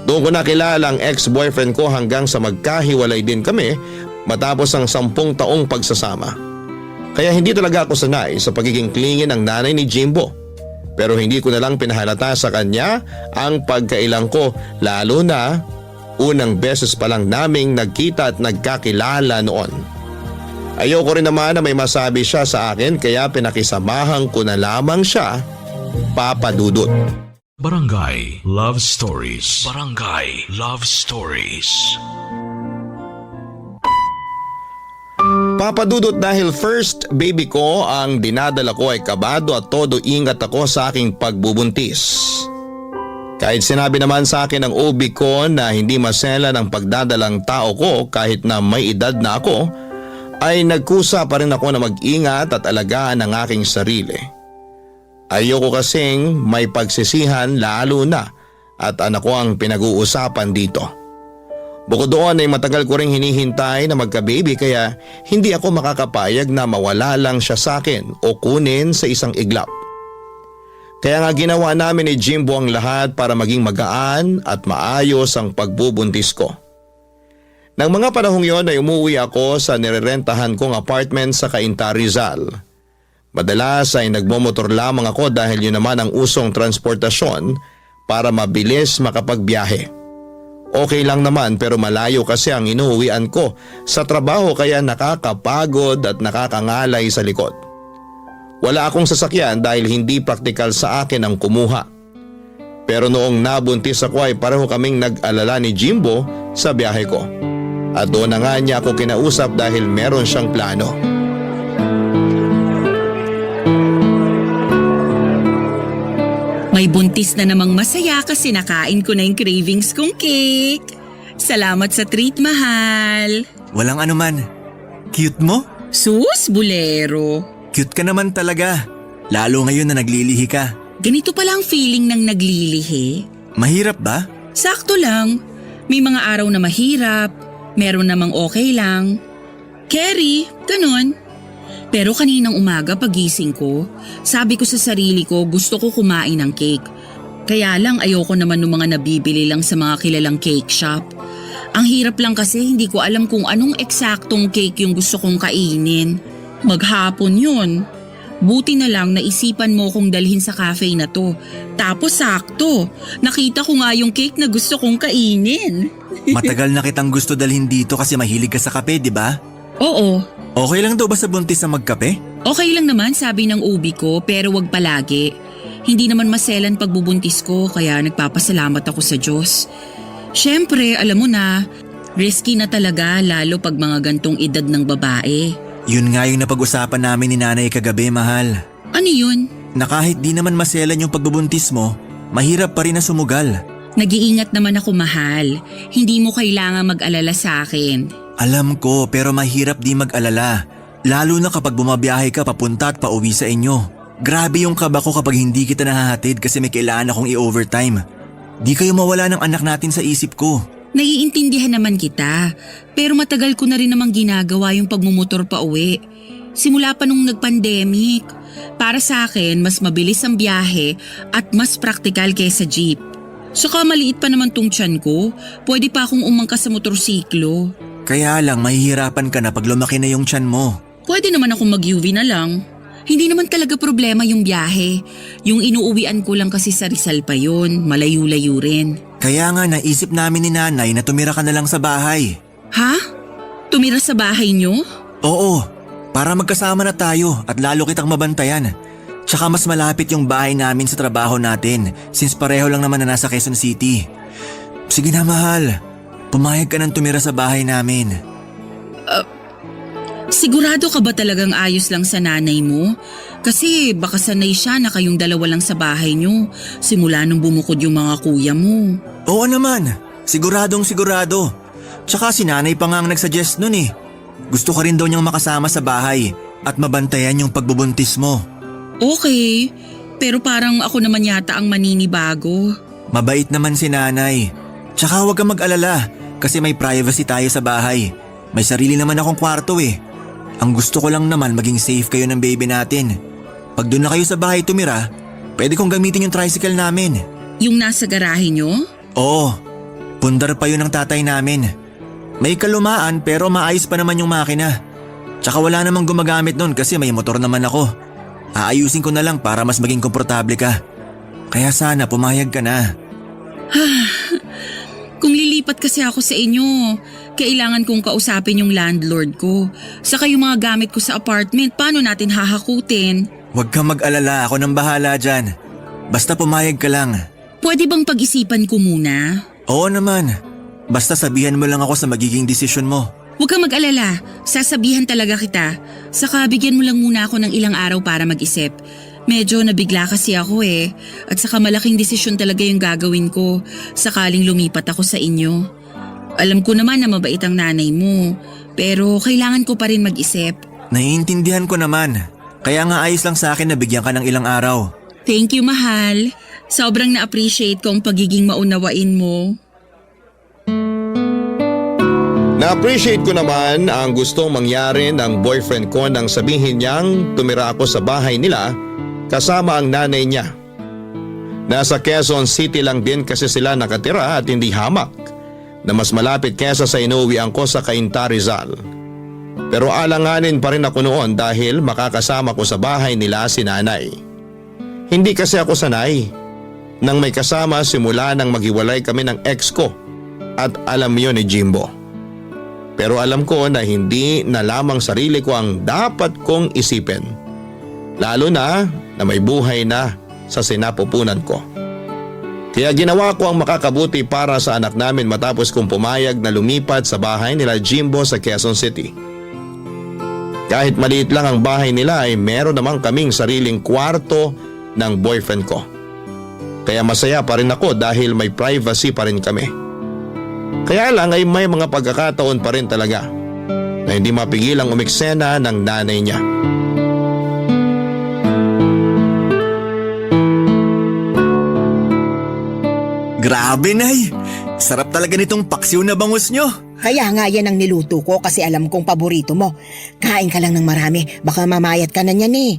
Doon ko nakilala ang ex-boyfriend ko hanggang sa magkahiwalay din kami matapos ang 10 taong pagsasama. Kaya hindi talaga ako sanay sa pagiging clingy ng nanay ni Jimbo. Pero hindi ko na lang pinahalata sa kanya ang pagkailang ko lalo na unang beses pa lang naming nagkita at nagkakilala noon. Ayoko rin naman na may masabi siya sa akin kaya pinakisamahan ko na lamang siya, Papa Dudut. Barangay Love Stories. Barangay Love Stories. Papadudot, dahil first baby ko ang dinadala ko ay kabado at todo ingat ako sa aking pagbubuntis. Kahit sinabi naman sa akin ng OB ko na hindi masela ng pagdadalang tao ko kahit na may edad na ako, ay nagkusa pa rin ako na mag-ingat at alagaan ang aking sarili. Ayoko kasing may pagsisihan lalo na at anak ko ang pinag-uusapan dito. Bukod doon ay matagal ko ring hinihintay na magka-baby kaya hindi ako makakapayag na mawala lang siya sa akin o kunin sa isang iglap. Kaya nga ginawa namin ni Jimbo ang lahat para maging magaan at maayos ang pagbubuntis ko. Nang mga panahong yon ay umuwi ako sa nirerentahan kong apartment sa Cainta, Rizal. Madalas ay nagmomotor lamang ako dahil yun naman ang usong transportasyon para mabilis makapagbiyahe. Okay lang naman pero malayo kasi ang inuuwian ko sa trabaho kaya nakakapagod at nakakangalay sa likod. Wala akong sasakyan dahil hindi praktikal sa akin ang kumuha. Pero noong nabuntis ako ay pareho kaming nag-alala ni Jimbo sa biyahe ko. At doon na nga niya ako kinausap dahil meron siyang plano. May buntis na namang masaya kasi nakain ko na yung cravings kong cake. Salamat sa treat, mahal. Walang anuman. Cute mo? Sus, bulero. Cute ka naman talaga. Lalo ngayon na naglilihi ka. Ganito pala ang feeling ng naglilihi. Mahirap ba? Sakto lang. May mga araw na mahirap, meron namang okay lang. Carry, ganon. Pero kaninang umaga pagising ko, sabi ko sa sarili ko gusto ko kumain ng cake. Kaya lang ayoko naman ng mga nabibili lang sa mga kilalang cake shop. Ang hirap lang kasi hindi ko alam kung anong eksaktong cake yung gusto kong kainin. Maghapon yun. Buti na lang naisipan mo kong dalhin sa cafe na to. Tapos sakto, nakita ko nga yung cake na gusto kong kainin. Matagal na kitang gusto dalhin dito kasi mahilig ka sa kape, di ba? Oo. Okay lang daw ba sa buntis na magkape? Okay lang naman sabi ng OB ko pero wag palagi. Hindi naman maselan pagbubuntis ko kaya nagpapasalamat ako sa Diyos. Siyempre alam mo na, risky na talaga lalo pag mga gantong edad ng babae. Yun nga yung napag-usapan namin ni nanay kagabi, mahal. Ano yun? Na kahit di naman maselan yung pagbubuntis mo, mahirap pa rin na sumugal. Nag-iingat naman ako, mahal. Hindi mo kailangan mag-alala sa akin. Alam ko pero mahirap di mag-alala. Lalo na kapag bumabiyahe ka papunta at pauwi sa inyo. Grabe yung kaba ko kapag hindi kita nahahatid kasi may kailangan akong i-overtime. Di kayo mawala ng anak natin sa isip ko. Naiintindihan naman kita. Pero matagal ko na rin namang ginagawa yung pagmumotor pa uwi. Simula pa nung nag-pandemic. Para sa akin, mas mabilis ang biyahe at mas praktikal kaysa jeep. Saka maliit pa naman tong tiyan ko. Pwede pa akong umangkas sa motorsiklo. Kaya lang mahihirapan ka na pag lumaki na yung tiyan mo. Pwede naman akong mag-UV na lang. Hindi naman talaga problema yung biyahe. Yung inuuwian ko lang kasi sa Rizal pa yun. Malayo-layo rin. Kaya nga naisip namin ni nanay na tumira ka na lang sa bahay. Ha? Tumira sa bahay nyo? Oo, para magkasama na tayo at lalo kitang mabantayan. Tsaka mas malapit yung bahay namin sa trabaho natin since pareho lang naman na nasa Quezon City. Sige na, mahal. Pumayag ka nang tumira sa bahay namin. Sigurado ka ba talagang ayos lang sa nanay mo? Kasi baka sanay siya na kayong dalawa lang sa bahay nyo simula nung bumukod yung mga kuya mo. Oo naman, siguradong sigurado. Tsaka si nanay pa nga ang nagsuggest nun eh. Gusto ka rin daw niyang makasama sa bahay at mabantayan yung pagbubuntis mo. Okay, pero parang ako naman yata ang maninibago. Mabait naman si nanay. Tsaka huwag kang mag-alala kasi may privacy tayo sa bahay. May sarili naman akong kwarto eh. Ang gusto ko lang naman maging safe kayo ng baby natin. Pag doon na kayo sa bahay tumira, pwede kong gamitin yung tricycle namin. Yung nasa garahe nyo? Oo, pundar pa yun ng tatay namin. May kalumaan pero maayos pa naman yung makina. Tsaka wala namang gumagamit nun kasi may motor naman ako. Aayusin ko na lang para mas maging komportable ka. Kaya sana pumayag ka na. Kung lilipat kasi ako sa inyo, kailangan kong kausapin yung landlord ko. Saka yung mga gamit ko sa apartment, paano natin hahakutin? Huwag kang mag-alala, ako nang bahala dyan. Basta pumayag ka lang. pwede bang pag-isipan ko muna? Oo naman. Basta sabihan mo lang ako sa magiging desisyon mo. Huwag kang mag-alala, sasabihan talaga kita. Saka bigyan mo lang muna ako ng ilang araw para mag-isip. Medyo nabigla kasi ako eh. At saka malaking desisyon talaga yung gagawin ko sakaling lumipat ako sa inyo. Alam ko naman na mabait ang nanay mo, pero kailangan ko pa rin mag-isip. Naiintindihan ko naman. Kaya nga ayos lang sa akin na bigyan ka ng ilang araw. Thank you, mahal. Sobrang na-appreciate ko ang pagiging maunawain mo. Na-appreciate ko naman ang gustong mangyari ng boyfriend ko nang sabihin niyang tumira ako sa bahay nila kasama ang nanay niya. Nasa Quezon City lang din kasi sila nakatira at hindi hamak na mas malapit kesa sa inuwian ko sa Cainta, Rizal. Pero alanganin pa rin ako noon dahil makakasama ko sa bahay nila si nanay. Hindi kasi ako sanay nang may kasama simula nang maghiwalay kami ng ex ko at alam yun ni Jimbo. Pero alam ko na hindi na lamang sarili ko ang dapat kong isipin. Lalo na may buhay na sa sinapupunan ko. Kaya ginawa ko ang makakabuti para sa anak namin matapos kong pumayag na lumipat sa bahay nila Jimbo sa Quezon City. Kahit maliit lang ang bahay nila ay meron namang kaming sariling kwarto ng boyfriend ko. Kaya masaya pa rin ako dahil may privacy pa rin kami. Kaya lang ay may mga pagkakataon pa rin talaga na hindi mapigilang umiksena ng nanay niya. Grabe, Nay! Sarap talaga nitong paksiw na bangus nyo. Kaya nga yan ang niluto ko kasi alam kong paborito mo. Kain ka lang ng marami, baka mamayat ka na niyan eh.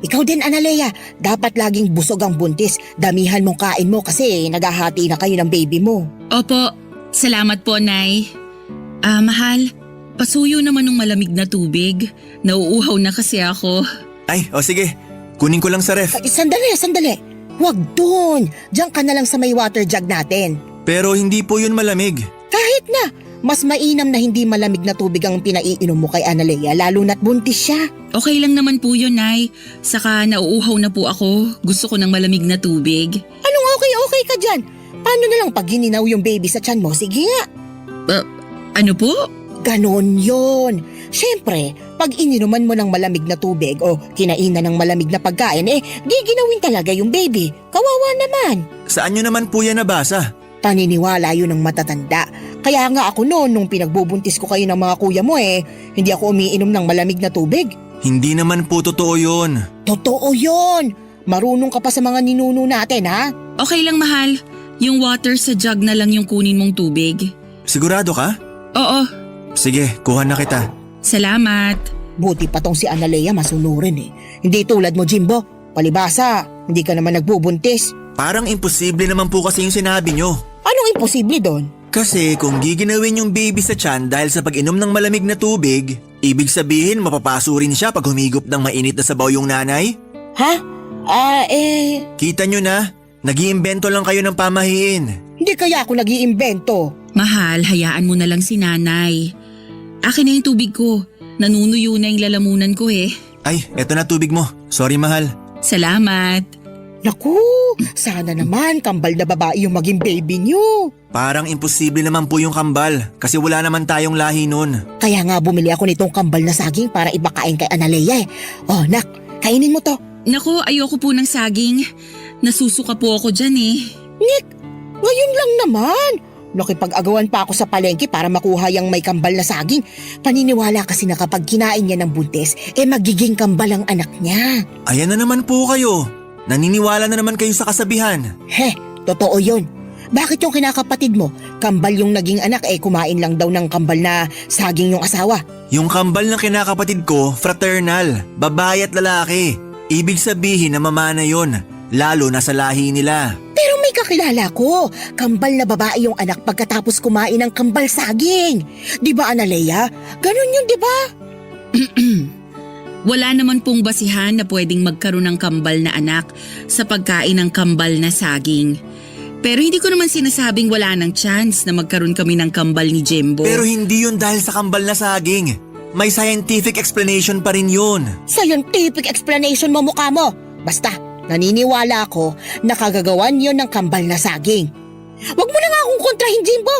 Ikaw din, Analea, dapat laging busog ang buntis. Damihan mong kain mo kasi naghahati na kayo ng baby mo. Opo, salamat po, Nay. Mahal, pasuyo naman ng malamig na tubig. Nauuhaw na kasi ako. Ay, o sige. Kunin ko lang sa ref. Ay, sandali. Huwag doon. Diyan ka na lang sa may water jug natin. Pero hindi po yun malamig. Kahit na, mas mainam na hindi malamig na tubig ang pinaiinom mo kay Analea lalo na't buntis siya. Okay lang naman po yun, Nay. Saka nauuhaw na po ako. Gusto ko ng malamig na tubig. Anong okay ka dyan? Paano na lang pag gininaw yung baby sa tiyan mo? Sige nga. Ano po? Ganon yon. Siyempre, pag ininuman mo ng malamig na tubig o kinainan ng malamig na pagkain, di ginawin talaga yung baby. Kawawa naman. Saan nyo naman po yan nabasa? Paniniwala yun ng matatanda. Kaya nga ako noon nung pinagbubuntis ko kayo ng mga kuya mo hindi ako umiinom ng malamig na tubig. Hindi naman po totoo yun. Totoo yun. Marunong ka pa sa mga ninuno natin, ha? Okay lang, mahal. Yung water sa jug na lang yung kunin mong tubig. Sigurado ka? Oo. Sige, kuha na kita. Salamat. Buti pa tong si Analea masunurin Hindi tulad mo, Jimbo. Palibasa, hindi ka naman nagbubuntis. Parang imposible naman po kasi yung sinabi nyo. Anong imposible doon? Kasi kung giginawin yung baby sa tiyan dahil sa pag-inom ng malamig na tubig, ibig sabihin mapapaso rin siya pag humigop ng mainit na sabaw yung nanay? Ha? Kita nyo na, nag-iimbento lang kayo ng pamahiin. Hindi kaya ako nag-iimbento. Mahal, hayaan mo na lang si nanay. Akin na yung tubig ko. Nanunuyo na yung lalamunan ko Ay, eto na tubig mo. Sorry, mahal. Salamat. Naku, sana naman kambal na babae yung maging baby niyo. Parang imposible naman po yung kambal kasi wala naman tayong lahi nun. Kaya nga bumili ako nitong kambal na saging para ipakain kay Analea Oh, nak, kainin mo to. Naku, ayoko po ng saging. Nasusuka po ako dyan Nick, ngayon lang naman. Nakipag-agawan pa ako sa palengke para makuha yung may kambal na saging. Paniniwala kasi na kapag kinain niya ng buntis, magiging kambal ang anak niya. Ayan na naman po kayo. Naniniwala na naman kayo sa kasabihan. Totoo yun. Bakit yung kinakapatid mo, kambal yung naging anak kumain lang daw ng kambal na saging yung asawa? Yung kambal ng kinakapatid ko, fraternal, babae at lalaki. Ibig sabihin na mamana yun, lalo na sa lahi nila. Pero may kakilala ko, kambal na babae yung anak pagkatapos kumain ng kambal saging. Di ba, Analea? Ganun yun, di ba? Wala naman pong basihan na pwedeng magkaroon ng kambal na anak sa pagkain ng kambal na saging. Pero hindi ko naman sinasabing wala ng chance na magkaroon kami ng kambal ni Jimbo. Pero hindi yun dahil sa kambal na saging. May scientific explanation pa rin yun. Scientific explanation mo mukha mo. Basta, Naniniwala ako na kagagawan yon ng kambal na saging. Huwag mo na nga akong kontrahin, Jimbo.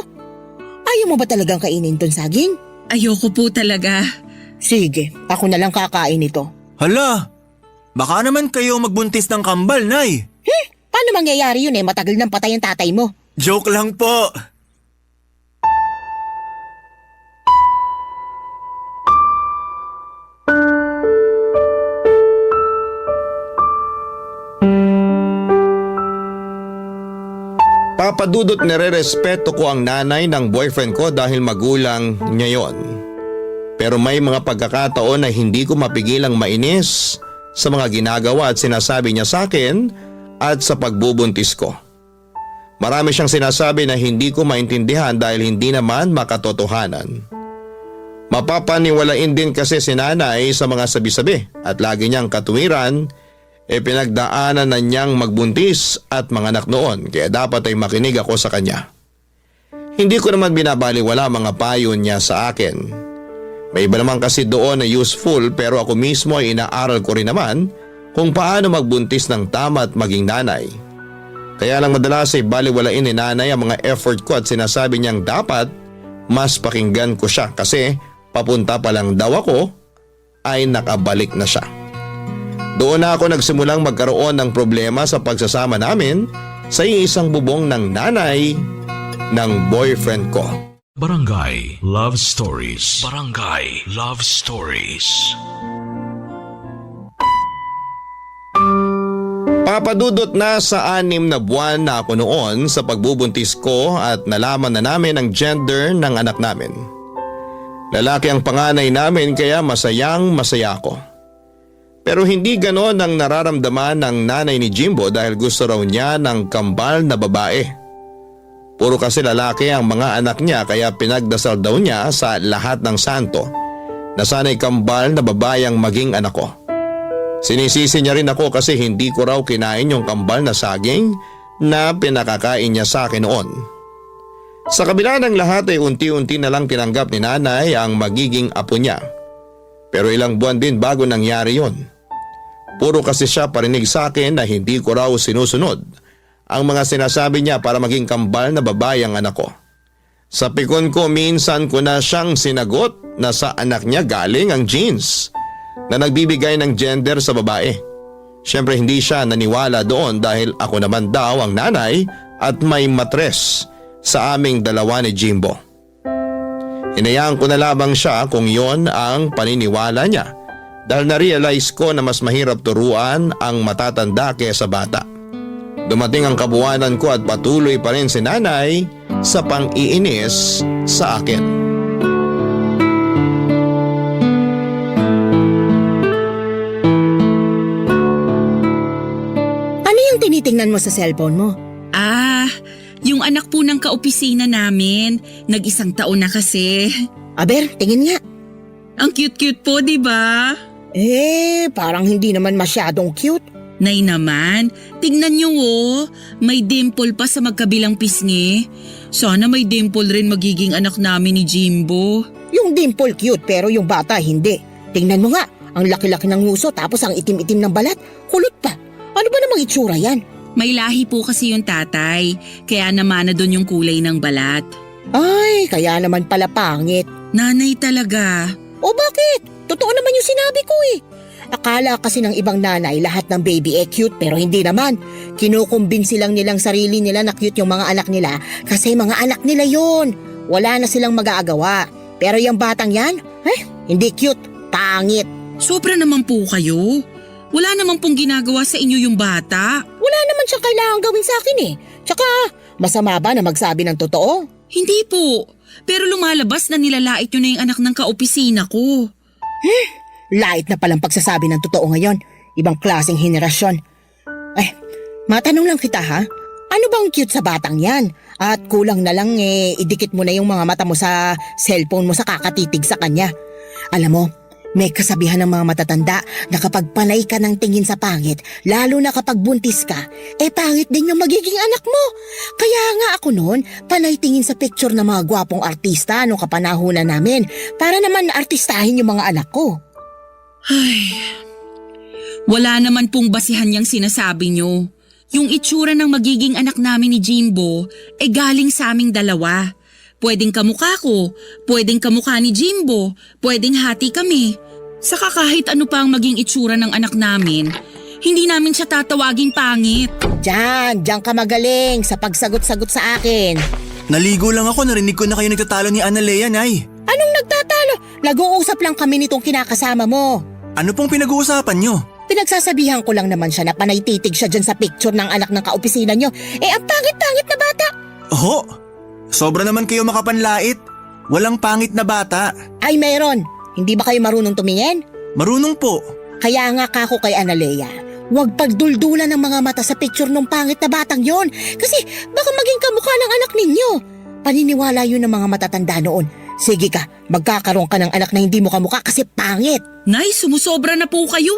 Ayaw mo ba talagang kainin ton saging? Ayoko po talaga. Sige, ako na lang kakain ito. Hala, baka naman kayo magbuntis ng kambal, Nay. Paano mangyayari yun matagal nang patay ang tatay mo? Joke lang po. Papadudot nire-respeto ko ang nanay ng boyfriend ko dahil magulang niya yon. Pero may mga pagkakataon na hindi ko mapigilang mainis sa mga ginagawa at sinasabi niya sa akin at sa pagbubuntis ko. Marami siyang sinasabi na hindi ko maintindihan dahil hindi naman makatotohanan. Mapapaniwalain din kasi si nanay sa mga sabi-sabi at lagi niyang katuwiran pinagdaanan na niyang magbuntis at mga anak noon kaya dapat ay makinig ako sa kanya. Hindi ko naman binabaliwala mga payo niya sa akin. May iba naman kasi doon na useful pero ako mismo ay inaaral ko rin naman kung paano magbuntis ng tama at maging nanay. Kaya lang madalas ay baliwalain ni nanay ang mga effort ko at sinasabi niyang dapat mas pakinggan ko siya kasi papunta pa lang daw ako ay nakabalik na siya. Doon na ako nagsimulang magkaroon ng problema sa pagsasama namin sa isang bubong ng nanay ng boyfriend ko. Barangay Love Stories. Barangay Love Stories. Papadudot na sa 6 na buwan na ako noon sa pagbubuntis ko at nalaman na namin ang gender ng anak namin. Lalaki ang panganay namin kaya masayang masaya ako. Pero hindi ganon ang nararamdaman ng nanay ni Jimbo dahil gusto raw niya ng kambal na babae. Puro kasi lalaki ang mga anak niya kaya pinagdasal daw niya sa lahat ng santo na sana'y kambal na babae ang maging anak ko. Sinisisi niya rin ako kasi hindi ko raw kinain yung kambal na saging na pinakakain niya sa akin noon. Sa kabila ng lahat ay unti-unti na lang tinanggap ni nanay ang magiging apo niya. Pero ilang buwan din bago nangyari yon. Puro kasi siya parinig sa akin na hindi ko raw sinusunod ang mga sinasabi niya para maging kambal na babae ang anak ko. Sa pikon ko minsan ko na siyang sinagot na sa anak niya galing ang genes na nagbibigay ng gender sa babae. Siyempre hindi siya naniwala doon dahil ako naman daw ang nanay at may matres sa aming dalawa ni Jimbo. Hinayaan ko na lamang siya kung yon ang paniniwala niya dahil na-realize ko na mas mahirap turuan ang matatanda kaysa bata. Dumating ang kabuwanan ko at patuloy pa rin si nanay sa pang-iinis sa akin. Ano yung tinitingnan mo sa cellphone mo? Yung anak po ng kaopisina namin. Nag-1 taon na kasi. Aber, tingin nga. Ang cute-cute po, di ba? Parang hindi naman masyadong cute. Nay naman, tignan niyo may dimple pa sa magkabilang pisngi. Sana may dimple rin magiging anak namin ni Jimbo. Yung dimple cute pero yung bata hindi. Tingnan mo nga, ang laki-laki ng nguso tapos ang itim-itim ng balat. Kulot pa. Ano ba namang itsura yan? May lahi po kasi yung tatay, kaya namana doon yung kulay ng balat. Ay, kaya naman pala pangit. Nanay talaga. O bakit? Totoo naman yung sinabi ko Akala kasi ng ibang nanay lahat ng baby cute pero hindi naman. Kinukumbinsi lang nilang sarili nila na cute yung mga anak nila kasi mga anak nila yun. Wala na silang mag-aagawa. Pero yung batang yan, hindi cute, pangit. Sobra naman po kayo. Wala naman pong ginagawa sa inyo yung bata. Wala naman siyang kailangan gawin sa akin Tsaka, masama ba na magsabi ng totoo? Hindi po. Pero lumalabas na nilalait nyo na yung anak ng kaopisina ko. Lait na palang pagsasabi ng totoo ngayon. Ibang klaseng henerasyon. Matanong lang kita ha. Ano bang cute sa batang yan? At kulang na lang idikit mo na yung mga mata mo sa cellphone mo sa kakatitig sa kanya. Alam mo, may kasabihan ng mga matatanda na kapag panay ka ng tingin sa pangit, lalo na kapag buntis ka, pangit din yung magiging anak mo. Kaya nga ako noon, panay tingin sa picture ng mga gwapong artista noong kapanahunan namin para naman artistahin yung mga anak ko. Ay, Wala naman pong basihan yung sinasabi nyo. Yung itsura ng magiging anak namin ni Jimbo galing sa aming dalawa. Pwedeng kamukha ko, pwedeng kamukha ni Jimbo, pwedeng hati kami. Saka kahit ano pa ang maging itsura ng anak namin, hindi namin siya tatawaging pangit. Diyan ka magaling sa pagsagot-sagot sa akin. Naligo lang ako, narinig ko na kayo nagtatalo ni Analea, Nay. Anong nagtatalo? Nag-uusap lang kami nitong kinakasama mo. Ano pong pinag-uusapan nyo? Pinagsasabihan ko lang naman siya na panay titig siya dyan sa picture ng anak ng kaopisina nyo. Ang pangit-pangit na bata. Oho, sobra naman kayo makapanlait. Walang pangit na bata. Ay meron. Hindi ba kayo marunong tumingin? Marunong po. Kaya nga kako kay Analea, huwag pagduldulan ng mga mata sa picture ng pangit na batang yon. Kasi baka maging kamukha ng anak ninyo. Paniniwala yun ng mga matatanda noon. Sige ka, magkakaroon ka ng anak na hindi mo kamukha kasi pangit. Nay, sumusobra na po kayo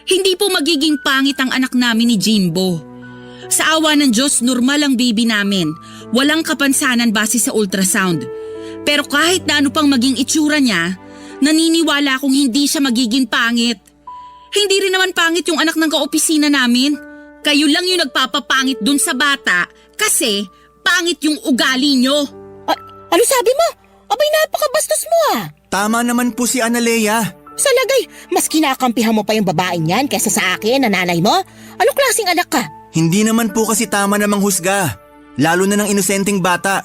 Hindi po magiging pangit ang anak namin ni Jimbo. Sa awa ng Diyos, normal ang baby namin. Walang kapansanan base sa ultrasound. Pero kahit na ano pang maging itsura niya, naniniwala akong hindi siya magiging pangit. Hindi rin naman pangit yung anak ng kaopisina namin. Kayo lang yung nagpapapangit dun sa bata kasi pangit yung ugali nyo. Ano sabi mo? Abay napakabastos mo Tama naman po si Analea. Sa lagay, mas kinakampihan mo pa yung babaeng yan kaysa sa akin na nanay mo? Ano klaseng anak ka? Hindi naman po kasi tama namang husga. Lalo na ng inosenteng bata.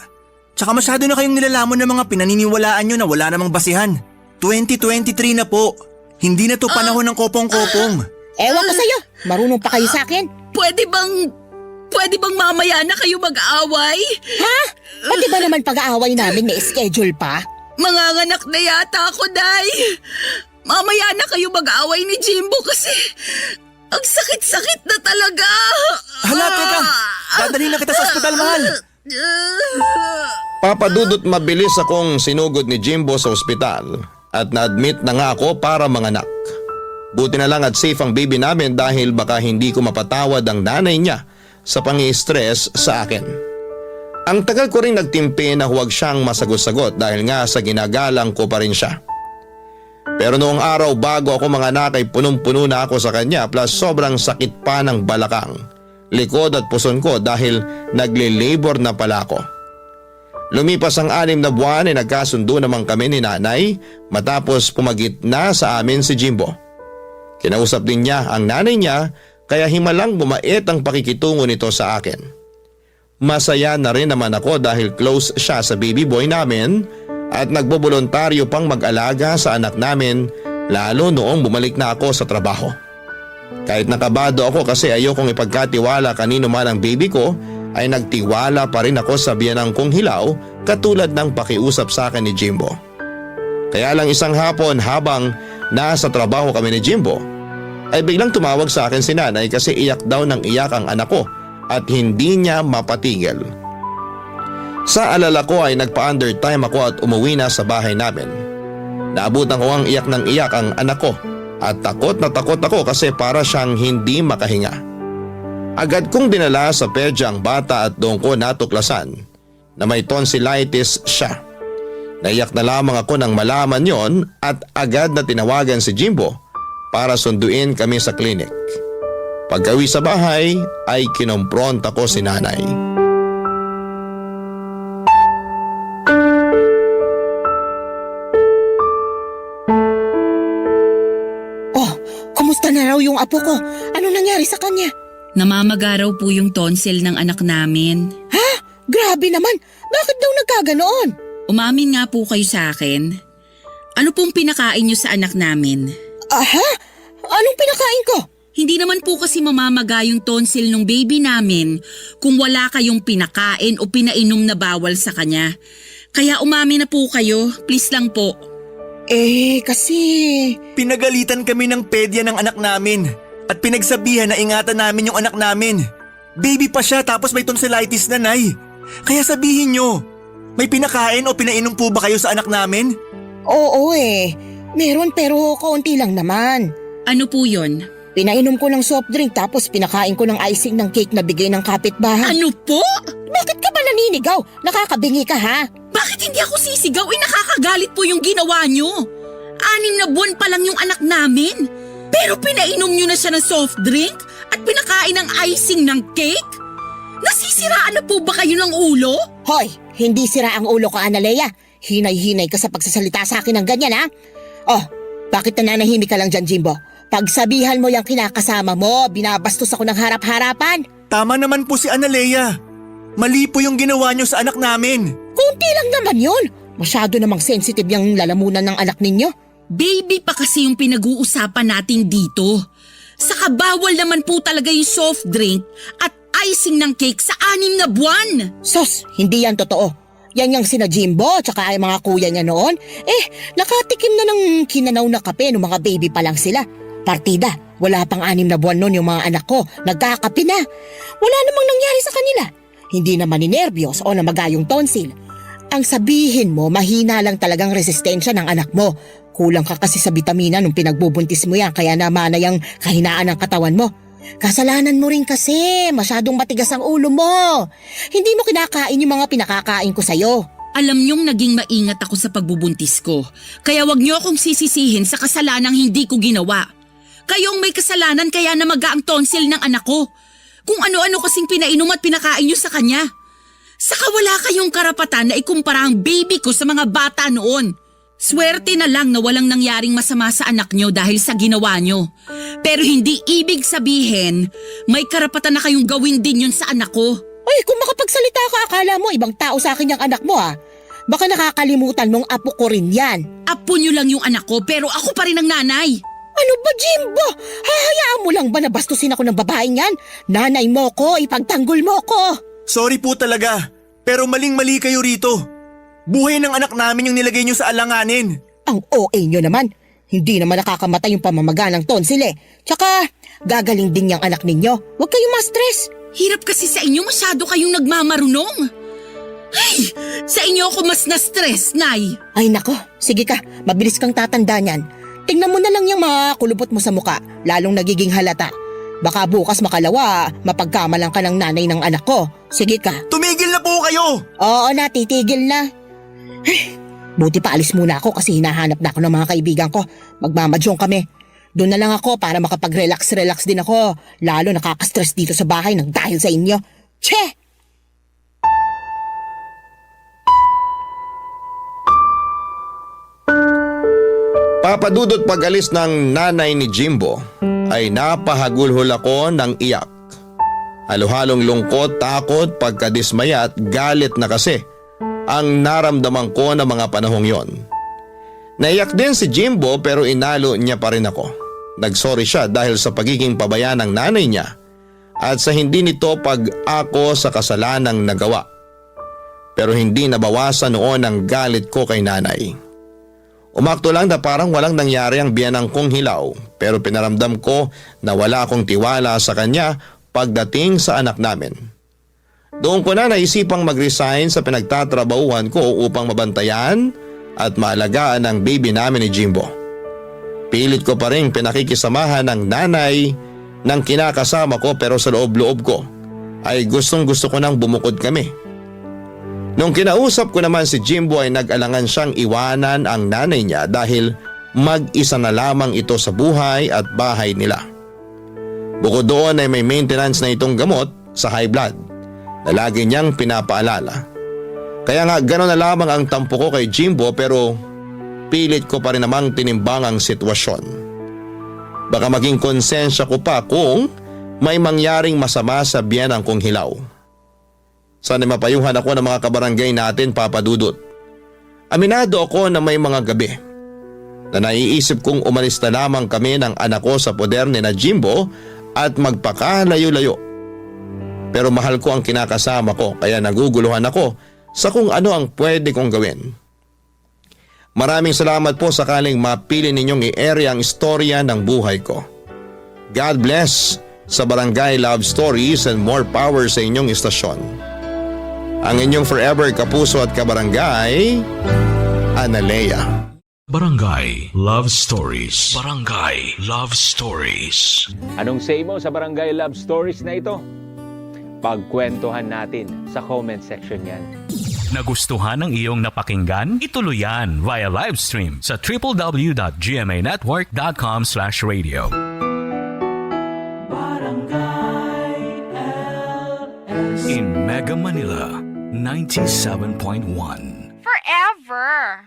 Tsaka masyado na kayong nilalamon ng mga pinaniniwalaan nyo na wala namang basihan. 2023 na po. Hindi na to panahon ng kopong-kopong. Ewan ko sa'yo. Marunong pa kayo sa akin. Pwede bang mamaya na kayo mag-away? Ha? Pati ba naman pag-aaway namin may schedule pa? Manganganak na yata ako, Day. Mamaya na kayo mag-away ni Jimbo kasi ang sakit-sakit na talaga. Hala, teka. Dadalhin na kita sa ospital, mahal. Papadudot mabilis akong sinugod ni Jimbo sa ospital at na-admit na nga ako para manganak. Buti na lang at safe ang baby namin dahil baka hindi ko mapatawad ang nanay niya sa pangi-stress sa akin. Ang tagal ko rin nagtimpi na huwag siyang masagot-sagot dahil nga sa ginagalang ko pa rin siya. Pero noong araw bago ako manganak ay punong-puno na ako sa kanya plus sobrang sakit pa ng balakang, likod at puson ko dahil nagle-labor na pala ako. Lumipas ang 6 na buwan ay nagkasundo naman kami ni nanay matapos pumagitna sa amin si Jimbo. Kinausap din niya ang nanay niya kaya himalang bumait ang pakikitungo nito sa akin. Masaya na rin naman ako dahil close siya sa baby boy namin at nagbobolontaryo pang mag-alaga sa anak namin lalo noong bumalik na ako sa trabaho. Kahit nakabado ako kasi ayokong ipagkatiwala kanino man ang baby ko, ay nagtiwala pa rin ako sa biyanang kong hilaw katulad ng pakiusap sa akin ni Jimbo. Kaya lang isang hapon habang nasa trabaho kami ni Jimbo, ay biglang tumawag sa akin si nanay kasi iyak daw ng iyak ang anak ko at hindi niya mapatigil. Sa alala ko ay nagpa-undertime ako at umuwi na sa bahay namin. Naabutan ko ang iyak ng iyak ang anak ko at takot na takot ako kasi para siyang hindi makahinga. Agad kong dinala sa pedya ang bata at doon ko natuklasan na may tonsillitis siya. Naiyak na lamang ako nang malaman yon at agad na tinawagan si Jimbo para sunduin kami sa klinik. Pagkawi sa bahay ay kinompronta ko si nanay. Oh, kumusta na raw yung apo ko? Anong nangyari sa kanya? Namamagaraw po yung tonsil ng anak namin. Ha? Grabe naman. Bakit daw nagkaganoon? Umamin nga po kayo sa akin. Ano pong pinakain niyo sa anak namin? Aha? Anong pinakain ko? Hindi naman po kasi mamamaga yung tonsil ng baby namin kung wala kayong pinakain o pinainom na bawal sa kanya. Kaya umamin na po kayo, please lang po. Kasi... Pinagalitan kami ng pedya ng anak namin at pinagsabihan na ingatan namin yung anak namin. Baby pa siya tapos may tonsillitis na, Nay. Kaya sabihin nyo, may pinakain o pinainom po ba kayo sa anak namin? Oo meron pero kaunti lang naman. Ano po yon? Pinainom ko ng soft drink tapos pinakain ko ng icing ng cake na bigay ng kapitbahay. Ano po? Bakit ka ba naninigaw? Nakakabingi ka ha? Bakit hindi ako sisigaw? Nakakagalit po yung ginawa nyo. 6 na buwan pa lang yung anak namin. Pero pinainom nyo na siya ng soft drink at pinakain ng icing ng cake? Nasisiraan na po ba kayo ng ulo? Hoy, hindi sira ang ulo ko, Analea. Hinay-hinay ka sa pagsasalita sa akin ng ganyan, ha? Oh, bakit nananahimik ka lang dyan, Jimbo? Pagsabihan mo yung kinakasama mo, binabastos ako ng harap-harapan. Tama naman po si Analea. Mali po yung ginawa niyo sa anak namin. Kunti lang naman yun. Masyado namang sensitive yung lalamunan ng anak ninyo. Baby pa kasi yung pinag-uusapan natin dito. Saka bawal naman po talaga yung soft drink at icing ng cake sa 6 na buwan. Sus, hindi yan totoo. Yan yung sina Jimbo tsaka ay mga kuya niya noon. Nakatikim na ng kinanaw na kape nung mga baby pa lang sila. Partida, wala pang 6 na buwan noon yung mga anak ko. Nagkakape na. Wala namang nangyari sa kanila. Hindi naman ninervyos o namagayong tonsil. Ang sabihin mo, mahina lang talagang resistensya ng anak mo. Kulang ka kasi sa bitamina nung pinagbubuntis mo yan kaya namanay ang kahinaan ng katawan mo. Kasalanan mo rin kasi, masyadong matigas ang ulo mo. Hindi mo kinakain yung mga pinakakain ko sa'yo. Alam niyong naging maingat ako sa pagbubuntis ko. Kaya wag niyo akong sisisihin sa kasalanang hindi ko ginawa. Kayong may kasalanan kaya namaga ang tonsil ng anak ko. Kung ano-ano kasing pinainom at pinakain niyo sa kanya. Saka wala kayong karapatan na ikumpara ang baby ko sa mga bata noon. Swerte na lang na walang nangyaring masama sa anak niyo dahil sa ginawa niyo. Pero hindi ibig sabihin, may karapatan na kayong gawin din yun sa anak ko. Ay, kung makapagsalita ka, akala mo ibang tao sa akin yung anak mo, ha? Baka nakakalimutan mong apo ko rin yan. Apo niyo lang yung anak ko pero ako pa rin ang nanay. Ano ba, Jimbo? Hahayaan mo lang ba na bastusin ako ng babaeng yan? Nanay mo ko, ipagtanggol mo ko. Sorry po talaga, pero maling-mali kayo rito. Buhay ng anak namin yung nilagay niyo sa alanganin. Ang OA nyo naman. Hindi naman nakakamatay yung pamamaga ng tonsil eh. Tsaka, gagaling din yung anak ninyo. Huwag kayong ma-stress. Hirap kasi sa inyo, masyado kayong nagmamarunong. Ay, sa inyo ako mas na-stress, Nay. Ay nako, sige ka, mabilis kang tatanda niyan. Tingnan mo na lang yung mga kulubot mo sa muka, lalong nagiging halata. Baka bukas makalawa, mapagkamalang ka ng nanay ng anak ko. Sige ka. Tumigil na po kayo! Oo na, titigil na. Buti pa alis muna ako kasi hinahanap na ako ng mga kaibigan ko. Magmamadyong kami. Doon na lang ako para makapag-relax din ako. Lalo nakaka-stress dito sa bahay nang dahil sa inyo. Che! Papadudot pag-alis ng nanay ni Jimbo ay napahagulhol ako ng iyak. Halo-halong lungkot, takot, pagkadismaya at galit na kasi ang naramdaman ko na mga panahong yon. Naiyak din si Jimbo pero inalo niya pa rin ako. Nagsorry siya dahil sa pagiging pabaya ng nanay niya at sa hindi nito pag-ako sa kasalanang nagawa. Pero hindi nabawasan noon ang galit ko kay nanay. Umakto lang na parang walang nangyari ang biyanang kong hilaw pero pinaramdam ko na wala akong tiwala sa kanya pagdating sa anak namin. Doon ko na naisipang mag-resign sa pinagtatrabahuhan ko upang mabantayan at maalagaan ang baby namin ni Jimbo. Pilit ko pa rin pinakikisamahan ng nanay ng kinakasama ko pero sa loob-loob ko ay gustong-gusto ko nang bumukod kami. Nung kinausap ko naman si Jimbo ay nag-alangan siyang iwanan ang nanay niya dahil mag-isa na lamang ito sa buhay at bahay nila. Bukod doon ay may maintenance na itong gamot sa high blood na lagi niyang pinapaalala. Kaya nga gano'n na lamang ang tampo ko kay Jimbo pero pilit ko pa rin namang tinimbang ang sitwasyon. Baka maging konsensya ko pa kung may mangyaring masama sa biyanang kong hilaw. Sana mapayuhan ako ng mga kabarangay natin, Papa Dudut. Aminado ako na may mga gabi na naiisip kong umalis na lamang kami ng anak ko sa poder ni na Jimbo at magpakalayo-layo. Pero mahal ko ang kinakasama ko kaya naguguluhan ako sa kung ano ang pwede kong gawin. Maraming salamat po sakaling mapili ninyong i-area ang istorya ng buhay ko. God bless sa Barangay Love Stories and more power sa inyong istasyon. Ang inyong forever kapuso at kabarangay, Analea. Barangay Love Stories. Barangay Love Stories. Anong say mo sa Barangay Love Stories na ito? Pagkwentuhan natin sa comment section yan. Nagustuhan ng iyong napakinggan? Ituloy yan via live stream sa www.gmanetwork.com/radio. In Mega Manila, 97.1. Forever.